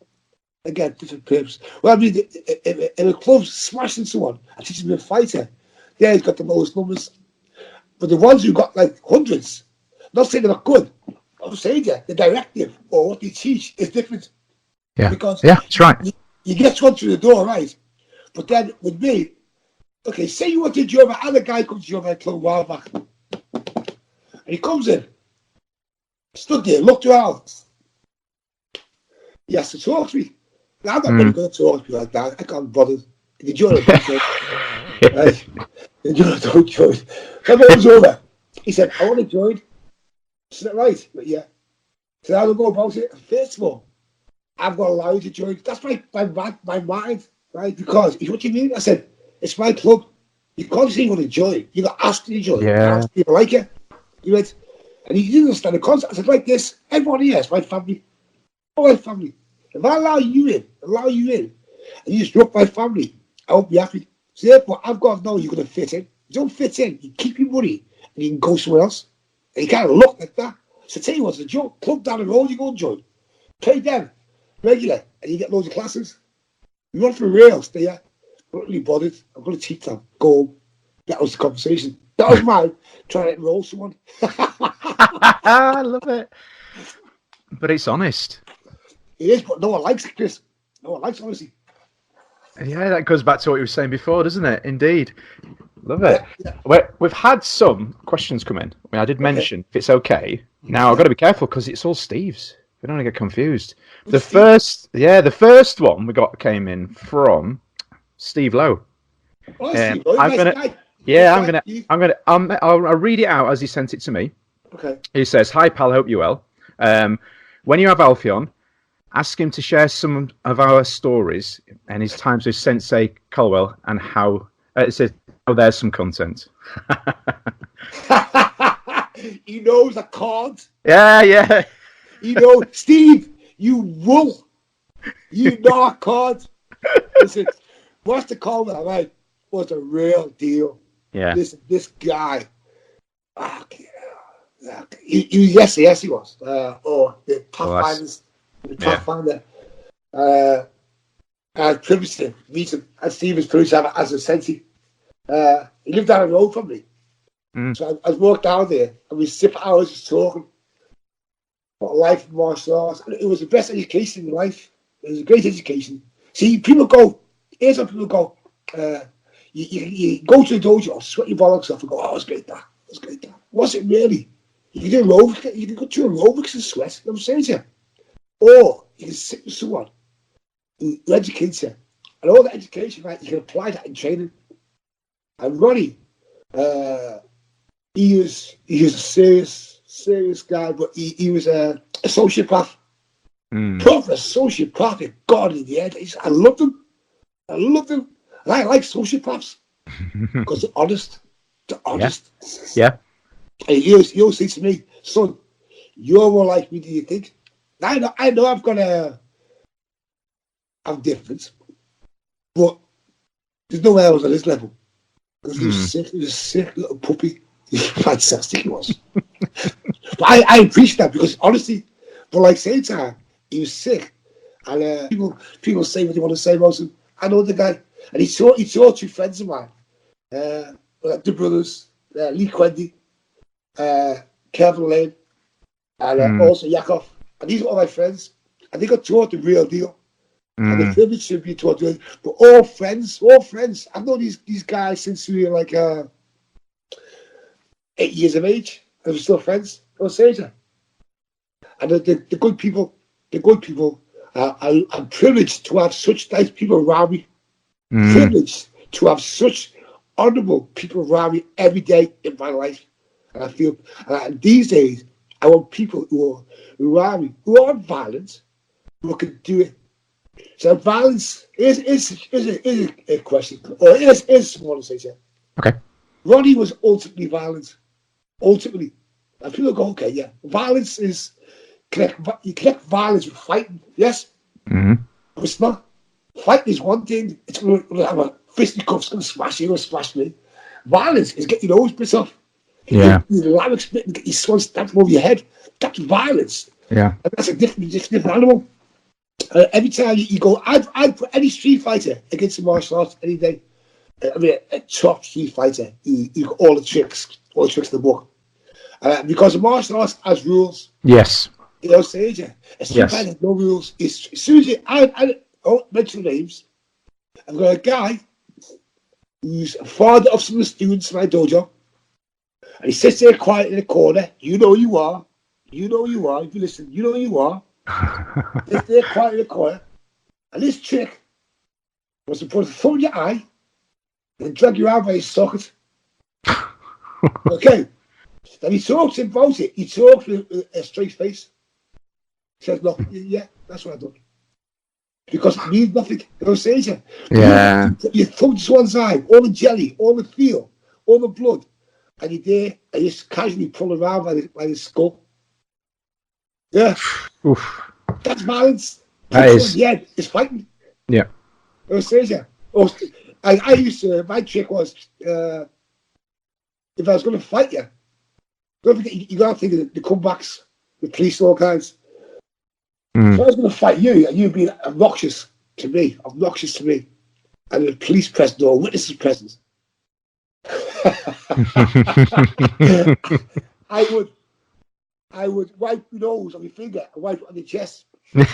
again, different purpose. Well, I mean, if a club's smashing someone and teaching them a fighter, yeah, he's got the lowest numbers. But the ones who got like hundreds, not saying they're not good. I'm saying the directive or what they teach is different. Yeah, because that's right. You get one through the door, right? But then with me, okay, say you want to join my other guy comes to join my club a while back, and he comes in, stood there, looked around. He has to talk to me. Now, I'm not really going to talk to you like that. I can't bother. The join it. Right? The join don't join. Come over. He said, "I want to join." Is that right? But yeah. So how do I go about it? First of all, I've got to allow you to join. That's my mind, right? Because what do you mean? I said, it's my club. You can't say you want to join. You got to ask to join. Yeah. Ask people like it. You went, and he didn't understand the concept. I said, like this, everybody here is my family. All my family. If I allow you in, and you disrupt my family, I won't be happy. So therefore, I've got to know you're going to fit in. You don't fit in, you keep your money, and you can go somewhere else. And you can't look like that. So tell you what's a joke. Club down the road, you go and join. Pay them regular, and you get loads of classes. You want for real, stay here. I'm not really bothered. I'm going to teach them. Go home. That was the conversation. That was mine. Trying to enroll someone. I love it. But it's honest. It is, but no one likes it, Chris. No one likes honesty. Yeah, that goes back to what you were saying before, doesn't it? Indeed. Love it. Yeah. We've had some questions come in. I mean, I did mention, if it's okay. Now, I've got to be careful because it's all Steve's. We don't want to get confused. The first one we got came in from Steve Lowe. Oh, Steve Lowe, I'll read it out as he sent it to me. Okay. He says, "Hi, pal. Hope you're well. When you have Alfie on, ask him to share some of our stories and his times with Sensei Colwell and how it says, oh, there's some content." He knows I can't. Yeah. You know, Steve, you will. You know I can't. Listen, Master Colwell, right, was a real deal. Yeah. This guy. Yes, he was. The Pathfinders. The Pathfinder. I had privilege to meet him. And Steve was privileged to have as a sensei. He lived down the road from me. So I walked down there and we sit for hours just talking about life in martial arts. And it was the best education in life. It was a great education. See, people go, here's how people go, you go to the dojo, sweat your bollocks off and go, oh, it's great that. Was it really? You can do aerobics, you can go through aerobics and sweat. You know what I'm saying to you? Or you can sit with someone who educates you. And all the education, right, you can apply that in training. And Ronnie, he was a serious guy, but he was a sociopath. Proper sociopathic God in the head. I loved him. And I like sociopaths because they're honest. Yeah. And he'll say to me, son, you're more like me than you think. I know I'm different, but there's no way I was at this level. Because he was a sick little puppy. He's fantastic, he was. But I appreciate that because honestly, but like same time, he was sick. And people say what they want to say about him. I know the guy. And he saw two friends of mine. The brothers, Lee Quendy, Kevin Lane, and also Yakov. And these are all my friends. and they got taught the real deal. And the privilege should be taught to. But all friends. I've known these guys since we were like 8 years of age, and we're still friends. I'll say that. And the good people, I'm privileged to have such nice people around me. Privileged to have such honourable people around me every day in my life. And I feel, and these days, I want people who are around me, who aren't violent, who can do it. So violence is a question, or is what I say. Okay. Ronnie was ultimately violent. Ultimately. And people go, okay, yeah. Violence is, you connect violence with fighting, yes? But it's not. Fighting is one thing. It's going to have a fisticuffs, going to smash you, going to smash me. Violence is get your nose bit off. Yeah. Your larynx split and get your swan stamped over your head. That's violence. Yeah. And that's a different animal. Every time you go, I'd put any street fighter against the martial arts any day. I mean, a top street fighter, you got all the tricks in the book. Because the martial arts has rules. Yes. You know, Sage, a street fighter has no rules. As soon as I don't mention names, I've got a guy who's a father of some of the students in my dojo, and he sits there quiet in the corner. You know you are. If you listen, you know you are. Sits there quiet in the corner, and this trick was to put a thumb in your eye and drag you out by his socket. Okay. Then he talks about it. He talks with a straight face. He says, look, yeah, that's what I've done. Because it means nothing. You know, say to Yeah. you thumb to one side, all the jelly, all the feel, all the blood, and you're there and you just casually pull around by the skull. Yeah. Oof. That's violence. That is. Yeah, it's fighting. Yeah. You know, say to I used to, my trick was, if I was going to fight you, don't forget, you got to think of the comebacks, the police, all kinds. If I was going to fight you, and you being obnoxious to me, and the police present or witnesses present, I would wipe your nose on your finger and wipe it on your chest. Then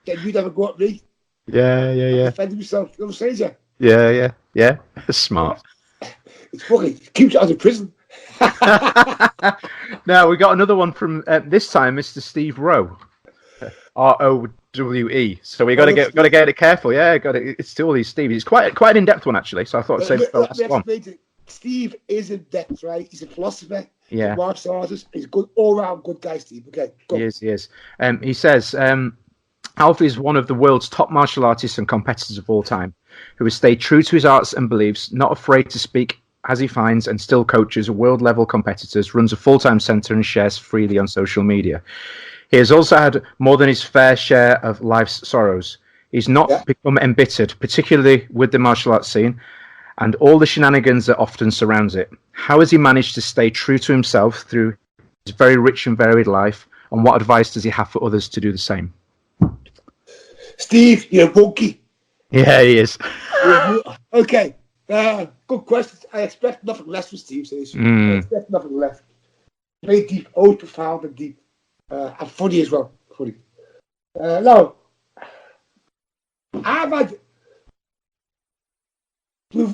you'd never go at me. Yeah. Defending myself. You know what I'm saying? Yeah. Smart. It's fucking keeps you out of prison. Now we got another one from this time, Mr. Steve Rowe, ROWE. So we got to get it careful. Yeah, it's still these Steve. It's quite an in-depth one actually. So I thought save the last one. Steve is in depth, right? He's a philosopher. Yeah, he's a martial artist. He's a good all-round good guy, Steve. Okay, go. He is. He says Alfie is one of the world's top martial artists and competitors of all time, who has stayed true to his arts and beliefs, not afraid to speak as he finds, and still coaches world-level competitors, runs a full-time centre and shares freely on social media. He has also had more than his fair share of life's sorrows. He's not become embittered, particularly with the martial arts scene, and all the shenanigans that often surrounds it. How has he managed to stay true to himself through his very rich and varied life, and what advice does he have for others to do the same? Steve, you're a monkey. Yeah, he is. Okay. Good question. I expect nothing less from Steve. I expect nothing less. Very deep, always profound and deep. And funny as well. Funny. Now,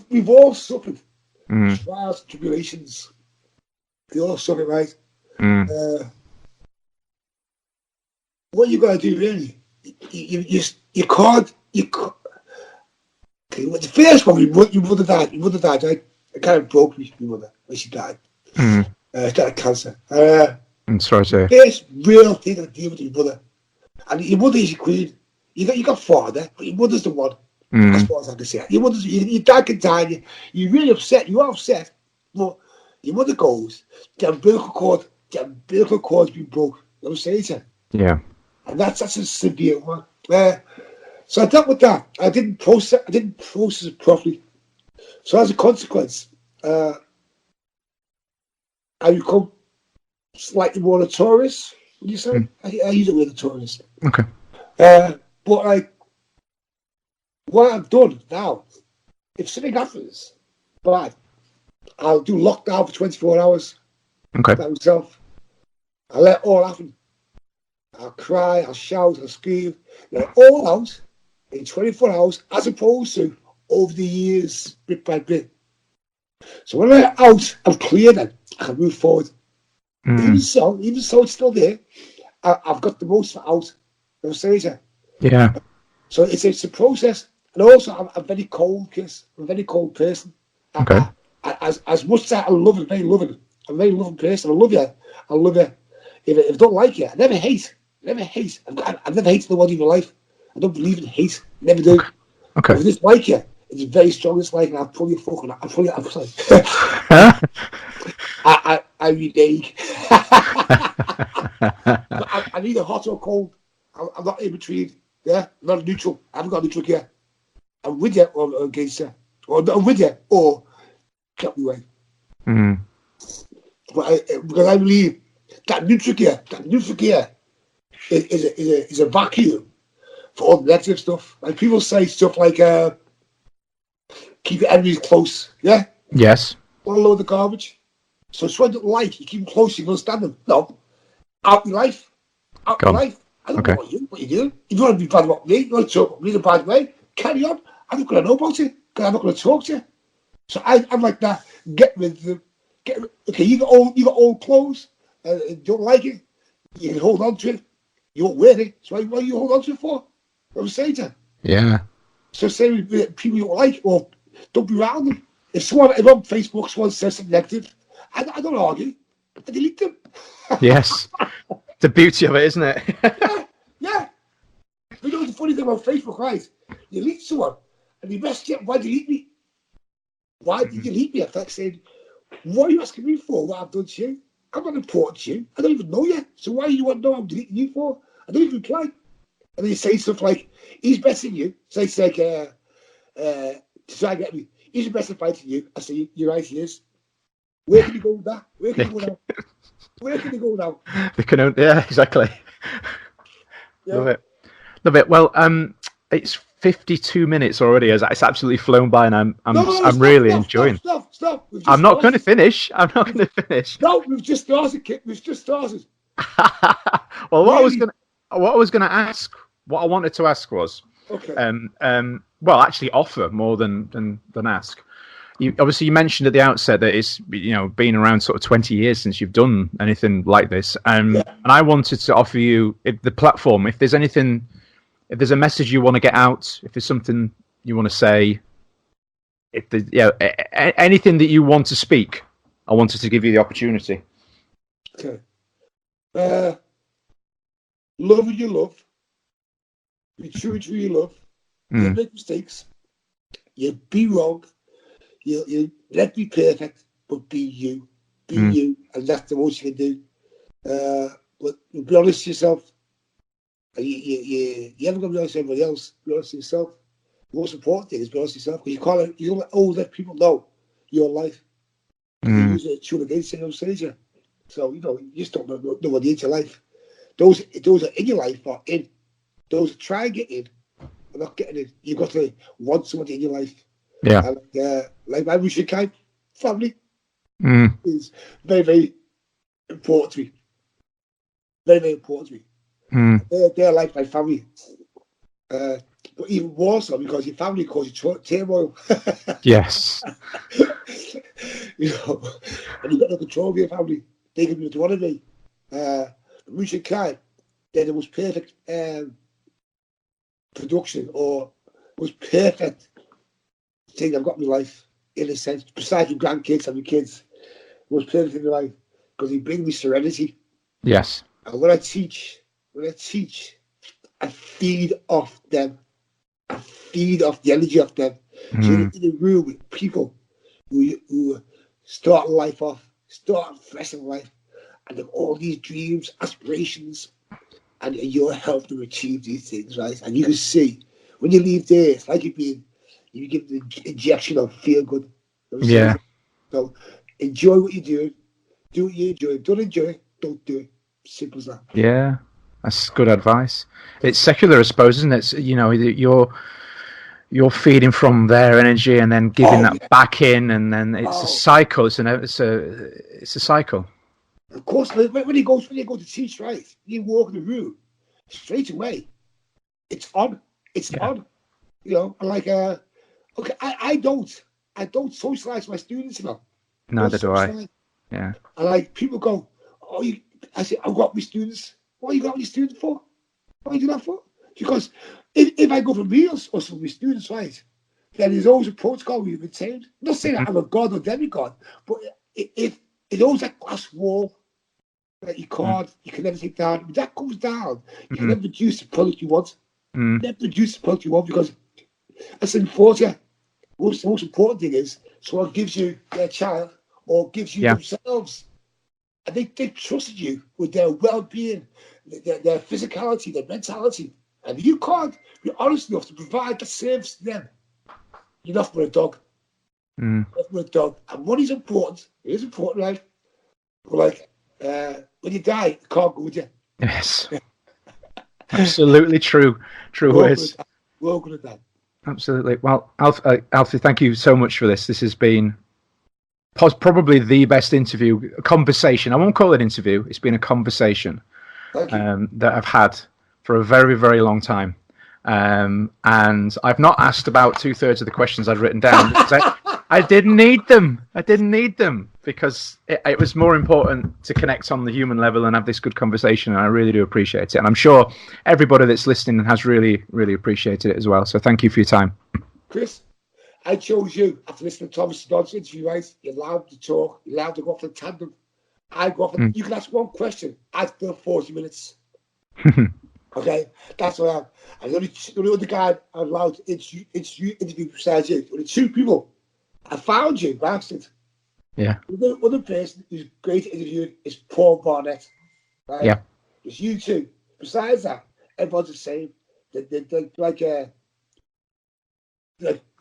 we've all suffered trials and tribulations. We all suffer, right? What you got to do, really? You can't. Okay, well, the first one, your mother died. Your mother died, right? It kind of broke me, your mother, when she died. She died of cancer. I'm sorry to say. First real thing to deal with your mother. And your mother is your queen. You got father, but your mother's the one. As far as I can say. Your dad can die. You're really upset. You are upset. But your mother goes, the umbilical cord's been broke. You know what I'm saying to you? Yeah. And that's a severe one. So I dealt with that. I didn't process it properly. So as a consequence, I become slightly more notorious. Would you say? I use the word notorious. Okay. But what I've done now, if something happens bad, I'll do lockdown for 24 hours. Okay. By myself. I'll let it all happen. I'll cry, I'll shout, I'll scream. They're all out in 24 hours, as opposed to over the years, bit by bit. So when I'm out, I'm clear then. I can move forward. Even so, it's still there. I've got the most out. I'm saying to you. Yeah. So it's a process. And also, I'm very cold, Chris. I'm a very cold person. Okay. As much as I love it, very loving. I'm a very loving person. I love you. I love you. If I don't like you, I never hate. I've never hated nobody in my life. I don't believe in hate. Never do. Okay. If I dislike you, it's a very strong dislike, and I'll pull your fucking. I'll pull you. I'm sorry. I renege. I need a hot or cold. I'm not in between. Yeah, I'm not neutral. I haven't got a neutral here. I'm with you or against you, or I'm with you or get me away. But because I believe that neutral gear is a vacuum for all the negative stuff. Like people say stuff like keep your enemies close. Yeah. Yes. Unload the garbage. So it's what you don't like. You keep them close. You can understand them. No. Out your life. Out your life. I don't know what you do. If you want to be bad about me, you want to talk about me in a bad way, carry on. I'm not going to know about it because I'm not going to talk to you. So I'm like that. Get rid of them. Okay, you got old clothes. You don't like it. You can hold on to it. You won't wear it. So what you hold on to it for? What I'm saying to you. Yeah. So say with people you don't like, or don't be around them. If on Facebook someone says something negative, I don't argue. I delete them. Yes. The beauty of it, isn't it? Yeah. You know the funny thing about Facebook, right? You delete someone, and you message them, why delete me? Why did you delete me? After saying, what are you asking me for? What I've done to you? I'm not important to you. I don't even know you. So why do you want to know I'm deleting you for? I don't even reply. And then you say stuff like, he's better than you. So it's like, to try and get me, he's a better fighter than you. I say, you're right, he is. Where can you go with that? Where can you go now? Where can you go now? Yeah, exactly. Yeah. Love it. Well, it's 52 minutes already. It's absolutely flown by, and I'm really enjoying. Stop. I'm not going to finish. No, we've just started, Kit. We've just started. Well, what Really? I wanted to ask was, Okay. well, actually, offer more than ask. You mentioned at the outset that it's been around sort of 20 years since you've done anything like this, and I wanted to offer you the platform. If there's anything, if there's a message you want to get out, if there's something you want to say, if there's anything that you want to speak, I wanted to give you the opportunity. Okay. Love what you love. Be true to who you love. You make mistakes. You be wrong. You let be perfect, but be you. Be you, and that's the most you can do. But be honest to yourself. You haven't got to be honest to everybody else. Be honest to yourself. The most important thing is be honest to yourself, because you don't always let people know your life. You use it to against it, saying. So you just don't know what into your life. Those are in your life are in. Those that try and get in are not getting in. You've got to want somebody in your life. Yeah. And, like my Russian kind family is very, very important to me. Very, very important to me. They're like my family. But even more so because your family causes turmoil. Yes. And you've got no control of your family. They can be what they want to be. Russian kind, they're the most perfect production or most perfect thing I've got in my life, in a sense, besides your grandkids and your kids. Most perfect in my life because they bring me serenity. Yes. And when I teach, I feed off them. I feed off the energy of them. So in a room with people who start life off, start fresh in life, and have all these dreams, aspirations, and you're helping them achieve these things, right? And you can see when you leave there, it's like you give the injection of feel good. Yeah. So enjoy what you're doing. Do what you enjoy. Don't enjoy it. Don't do it. Simple as that. Yeah. That's good advice. It's secular, I suppose, isn't it? You're feeding from their energy and then giving that back in, and then it's a cycle. It's a cycle. Of course, when you go to teach, right, you walk in the room, straight away, it's on. It's on. You know, like, okay, I don't socialize with my students, you know. Neither do I. Yeah. And like, people go, oh, I say, I've got my students. What you got your students for? What you do that for? Because if I go for meals or some of my students, right, then there's always a protocol we've maintained. I'm not saying that I'm a god or demigod, but if it's always that glass wall that you can never take down. If that comes down, you can never produce the product you want. Never produce the product you want, because as an enforcer, the most important thing is someone gives you their child or gives you themselves, and they trusted you with their well-being, their physicality, their mentality. And if you can't be honest enough to provide the service to them, you're not for a dog. Not for a dog. And money's important. It is important, right? But like, when you die, it can't go with you. Yes. Absolutely true. True words. We're good at that. Absolutely. Well, Alfie, thank you so much for this. This has been probably the best conversation. I won't call it an interview. It's been a conversation that I've had for a very, very long time. And I've not asked about 2/3 of the questions I'd written down because I didn't need them. I didn't need them because it was more important to connect on the human level and have this good conversation. And I really do appreciate it. And I'm sure everybody that's listening has really, really appreciated it as well. So thank you for your time. Chris, I chose you after listening to Thomas Dodd's interview, right? You're allowed to talk. You're allowed to go off the tandem. I go off. You can ask one question. I fill 40 minutes. Okay, that's what I am. And the only other guy I'm allowed to interview besides you, only two people. I found you by accident. Yeah. The other person who's great at interviewing is Paul Barnett. Right? Yeah. It's you two. Besides that, everyone's the same. They're like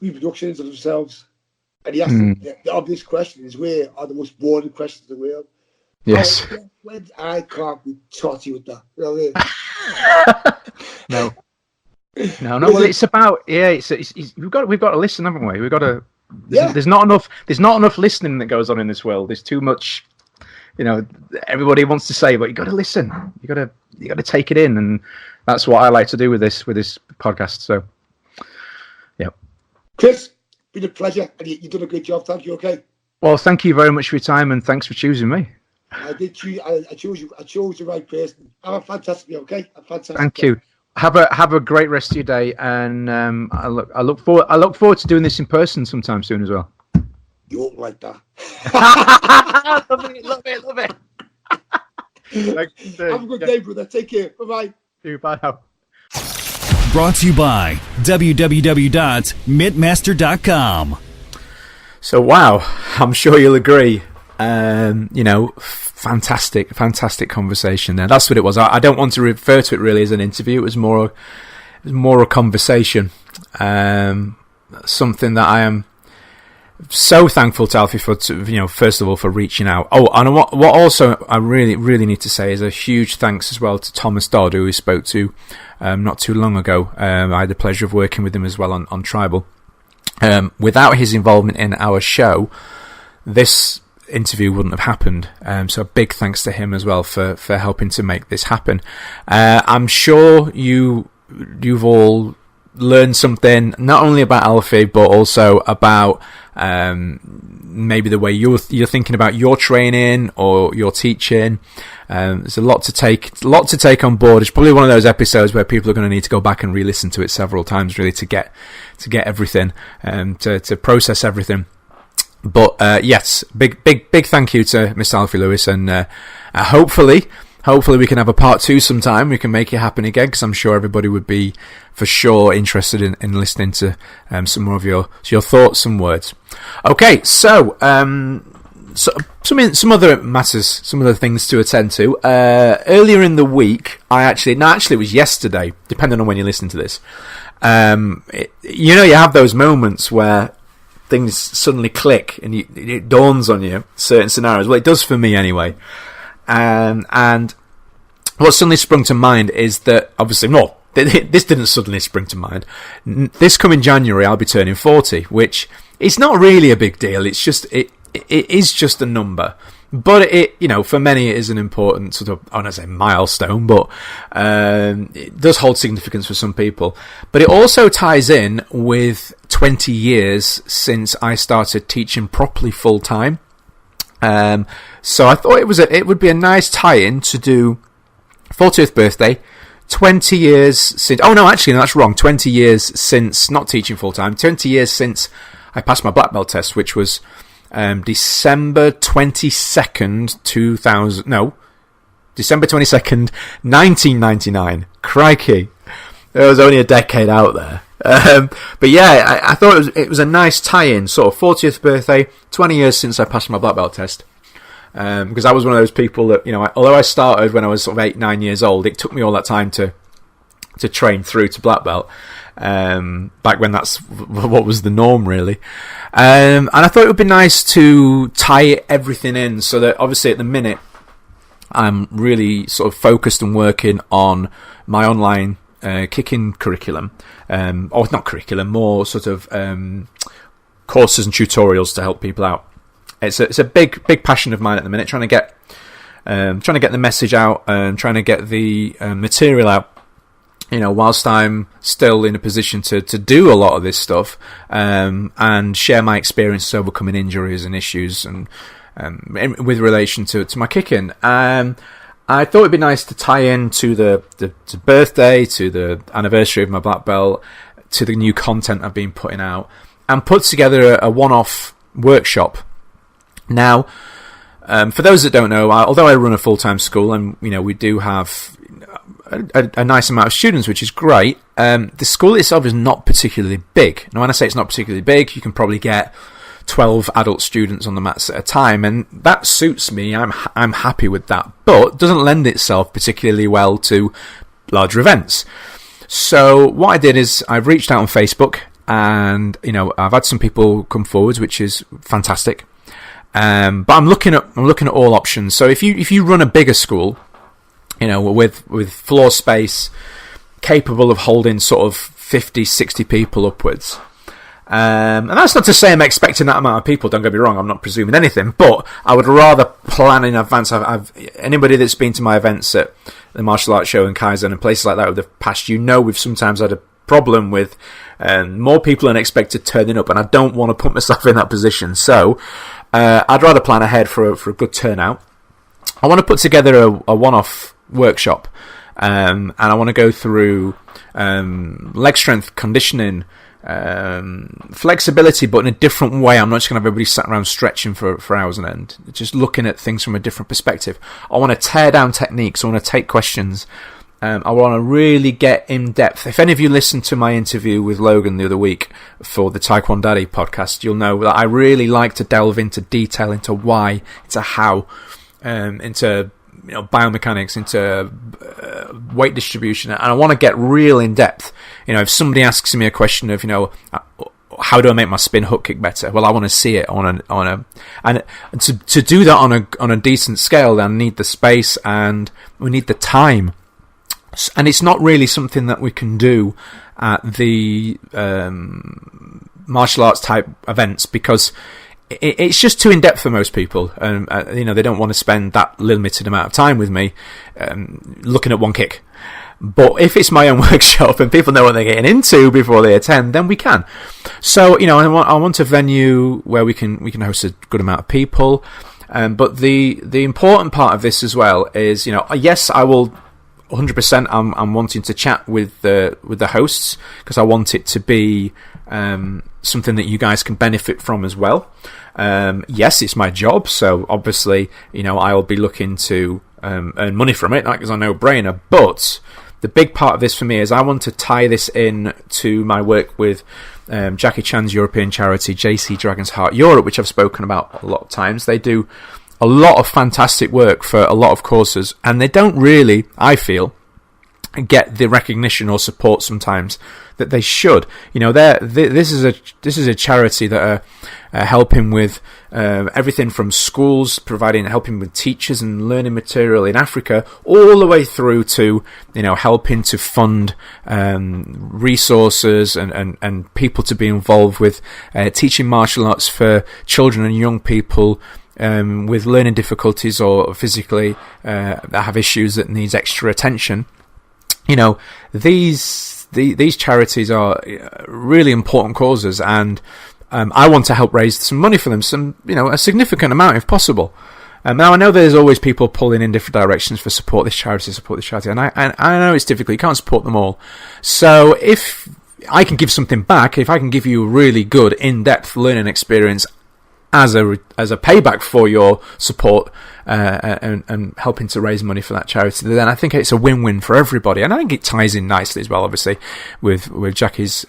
reproductions of themselves. And he asked the obvious question is, where are the most boring questions in the world? Yes. I can't be totty with that. You know what I mean? No. Well, it's about we've got to listen, haven't we? We've got to. There's not enough listening that goes on in this world. There's too much. You know, everybody wants to say, but you got to listen. You got to take it in, and that's what I like to do with this podcast. So, yeah. Chris, been a pleasure, and you've done a good job. Thank you. Okay. Well, thank you very much for your time, and thanks for choosing me. I did choose. I chose you. I chose the right person. Have a fantastic day, okay? Thank you. Have a great rest of your day, and I look forward to doing this in person sometime soon as well. You won't like that. Love it. Have a good day, brother. Take care. Bye. Bye now. Brought to you by www.mittmaster.com. So wow, I'm sure you'll agree. Fantastic conversation there. That's what it was. I don't want to refer to it really as an interview. It was more a conversation. Something that I am so thankful to Alfie for, first of all, for reaching out. Oh, and what also I really, really need to say is a huge thanks as well to Thomas Dodd, who we spoke to not too long ago. I had the pleasure of working with him as well on Tribal. Without his involvement in our show, this interview wouldn't have happened. So a big thanks to him as well for helping to make this happen. I'm sure you've all learned something not only about Alfie but also about maybe the way you're thinking about your training or your teaching. There's a lot to take on board. It's probably one of those episodes where people are going to need to go back and re-listen to it several times really to get everything, to process everything. But yes, big thank you to Mr. Alfie Lewis, and hopefully we can have a part 2 sometime. We can make it happen again, because I'm sure everybody would be for sure interested in listening to some more of your thoughts and words. Okay, so some other matters, some other things to attend to. Earlier in the week, it was yesterday, depending on when you listen to this. You have those moments where things suddenly click and it dawns on you, certain scenarios. Well, it does for me anyway. And what suddenly sprung to mind is that, obviously, no, this didn't suddenly spring to mind. This coming January, I'll be turning 40, which is not really a big deal. It's just, it is just a number. But it, for many, it is an important sort of, I don't want to say milestone, but it does hold significance for some people. But it also ties in with 20 years since I started teaching properly full time. So I thought it would be a nice tie-in to do 40th birthday, 20 years since. Oh no, actually, no, that's wrong. 20 years since not teaching full time. 20 years since I passed my black belt test, which was December 22nd, December 22nd, 1999. Crikey. There was only a decade out there. But yeah, I thought it was a nice tie-in, sort of 40th birthday, 20 years since I passed my black belt test. Because I was one of those people that, although I started when I was sort of 8-9 years old, it took me all that time to train through to black belt. Back when that's what was the norm, really. And I thought it would be nice to tie everything in, so that obviously at the minute I'm really sort of focused and working on my online kicking curriculum, or not curriculum, more sort of courses and tutorials to help people out. It's a big passion of mine at the minute, trying to get the message out and trying to get the material out. Whilst I'm still in a position to do a lot of this stuff, and share my experiences overcoming injuries and issues and with relation to my kicking. I thought it'd be nice to tie in to the birthday, to the anniversary of my black belt, to the new content I've been putting out, and put together a one-off workshop. Now, for those that don't know, although I run a full-time school, and we do have a nice amount of students, which is great, the school itself is not particularly big. Now, when I say it's not particularly big, you can probably get 12 adult students on the mats at a time, and that suits me. I'm happy with that, but doesn't lend itself particularly well to larger events. So what I did is I've reached out on Facebook, and I've had some people come forwards, which is fantastic. But I'm looking at all options. So if you run a bigger school, with floor space capable of holding sort of 50, 60 people upwards. And that's not to say I'm expecting that amount of people, don't get me wrong, I'm not presuming anything, but I would rather plan in advance. Anybody that's been to my events at the Martial Arts Show in Kaizen and places like that over the past, we've sometimes had a problem with more people than expected turning up, and I don't want to put myself in that position. So I'd rather plan ahead for a good turnout. I want to put together a one-off workshop, and I want to go through leg strength, conditioning, flexibility, but in a different way. I'm not just going to have everybody sat around stretching for hours on end, just looking at things from a different perspective. I want to tear down techniques. I want to take questions. I want to really get in depth. If any of you listened to my interview with Logan the other week for the Taekwondo Daddy podcast, you'll know that I really like to delve into detail, into why, into how, into biomechanics, into weight distribution, and I want to get real in depth. If somebody asks me a question of how do I make my spin hook kick better, well, I want to see it and to do that on a decent scale, then I need the space and we need the time. And it's not really something that we can do at the martial arts type events, because it's just too in depth for most people, and they don't want to spend that limited amount of time with me looking at one kick. But if it's my own workshop and people know what they're getting into before they attend, then we can. So I want a venue where we can host a good amount of people. But the important part of this as well is yes, I will 100%. I'm wanting to chat with the hosts, because I want it to be something that you guys can benefit from as well. Yes, it's my job, so obviously I'll be looking to earn money from it. That is a no-brainer. But the big part of this for me is I want to tie this in to my work with Jackie Chan's European charity, JC Dragon's Heart Europe, which I've spoken about a lot of times. They do a lot of fantastic work for a lot of causes, and they don't really, I feel, get the recognition or support sometimes that they should. This is a charity that are helping with everything from schools, helping with teachers and learning material in Africa, all the way through to helping to fund resources and people to be involved with teaching martial arts for children and young people with learning difficulties or physically that have issues that needs extra attention, you know, these charities are really important causes, and I want to help raise some money for them, a significant amount if possible. Now I know there's always people pulling in different directions for support this charity, and I know it's difficult. You can't support them all. So if I can give something back, if I can give you a really good in-depth learning experience as a payback for your support and helping to raise money for that charity, then I think it's a win-win for everybody. And I think it ties in nicely as well, obviously, with Jackie's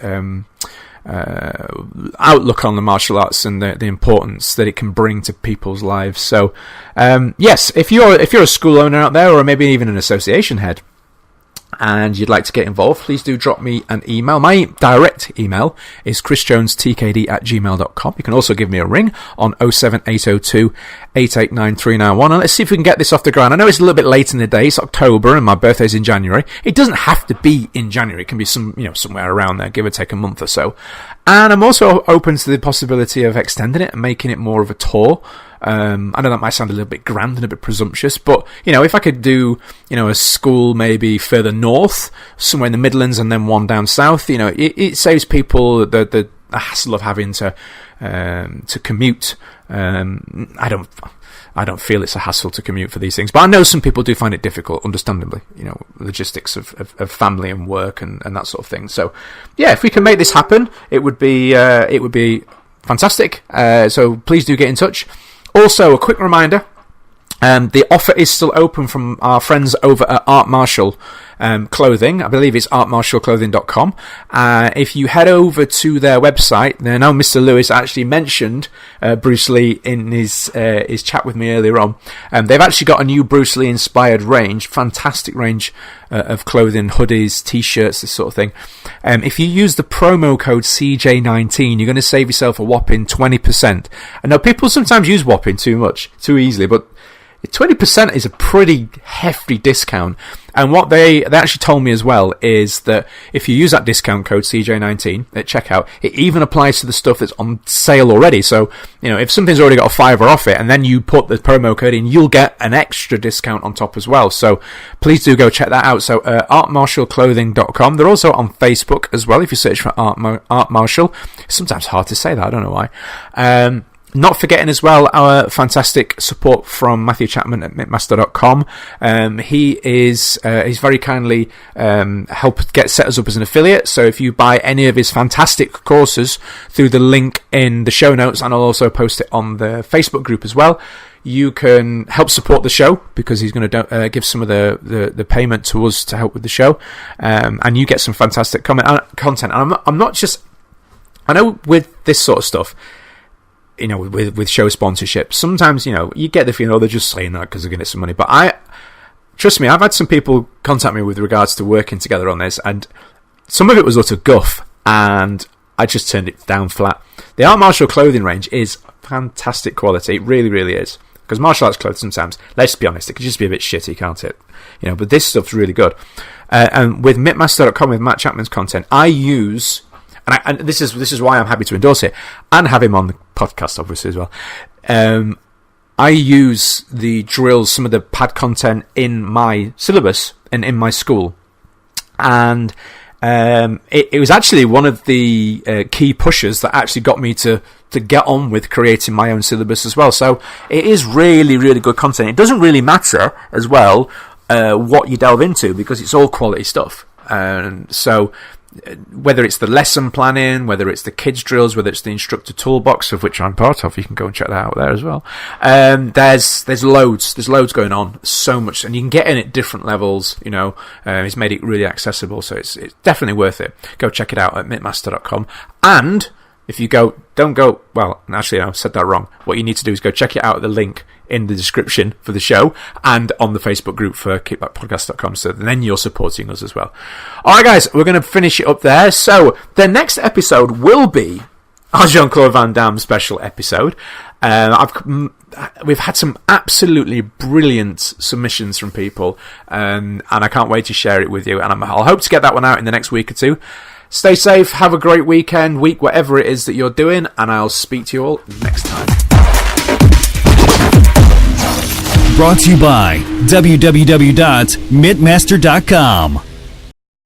outlook on the martial arts and the importance that it can bring to people's lives. So yes, if you're a school owner out there, or maybe even an association head, and you'd like to get involved, please do drop me an email. My direct email is chrisjonestkd@gmail.com. You can also give me a ring on 07802 889 391, and let's see if we can get this off the ground. I know it's a little bit late in the day. It's October and my birthday's in January. It doesn't have to be in January. It can be somewhere around there, give or take a month or so. And I'm also open to the possibility of extending it and making it more of a tour. I know that might sound a little bit grand and a bit presumptuous, but, if I could do, a school maybe further north, somewhere in the Midlands, and then one down south, it saves people the hassle of having to commute. I don't feel it's a hassle to commute for these things, but I know some people do find it difficult, understandably, logistics of family and work and that sort of thing. So, yeah, if we can make this happen, it would be fantastic. So please do get in touch. Also, a quick reminder, the offer is still open from our friends over at Art Martial Clothing. I believe it's artmartialclothing.com. If you head over to their website, I know Mr. Lewis actually mentioned Bruce Lee in his chat with me earlier on. They've actually got a new Bruce Lee inspired range, fantastic range of clothing, hoodies, t-shirts, this sort of thing. If you use the promo code CJ19, you're going to save yourself a whopping 20%. I know people sometimes use whopping too easily, but 20% is a pretty hefty discount. And what they actually told me as well is that if you use that discount code CJ19 at checkout, it even applies to the stuff that's on sale already. So, if something's already got a $5 off it, and then you put the promo code in, you'll get an extra discount on top as well. So please do go check that out. So artmartialclothing.com. They're also on Facebook as well. If you search for Art Martial, it's sometimes hard to say that. I don't know why. Not forgetting as well our fantastic support from Matthew Chapman at Mittmaster.com. He's very kindly helped set us up as an affiliate. So if you buy any of his fantastic courses through the link in the show notes, and I'll also post it on the Facebook group as well, you can help support the show because he's going to give some of the payment to us to help with the show, and you get some fantastic content. And I'm not just, I know with this sort of stuff, with show sponsorship, sometimes, you get the feeling, they're just saying that because they're going to get some money. But trust me, I've had some people contact me with regards to working together on this, and some of it was utter guff, and I just turned it down flat. The Art Martial clothing range is fantastic quality. It really, really is. Because martial arts clothes sometimes, let's be honest, it can just be a bit shitty, can't it? But this stuff's really good. And with Mittmaster.com, with Matt Chapman's content, I use... And this is why I'm happy to endorse it and have him on the podcast, obviously, as well. I use the drills, some of the pad content in my syllabus and in my school. And it was actually one of the key pushers that actually got me to get on with creating my own syllabus as well. So it is really, really good content. It doesn't really matter as well what you delve into because it's all quality stuff. So whether it's the lesson planning, whether it's the kids drills, whether it's the instructor toolbox, of which I'm part of, you can go and check that out there as well. There's loads going on, so much, and you can get in at different levels. He's made it really accessible, so it's definitely worth it. Go check it out at mittmaster.com. And if you don't go, well, actually, I said that wrong. What you need to do is go check it out at the link in the description for the show and on the Facebook group for kickbackpodcast.com. So then you're supporting us as well. All right, guys, we're going to finish it up there. So the next episode will be our Jean-Claude Van Damme special episode. We've had some absolutely brilliant submissions from people, and I can't wait to share it with you. And I'll hope to get that one out in the next week or two. Stay safe, have a great week, whatever it is that you're doing, and I'll speak to you all next time. Brought to you by www.mittmaster.com.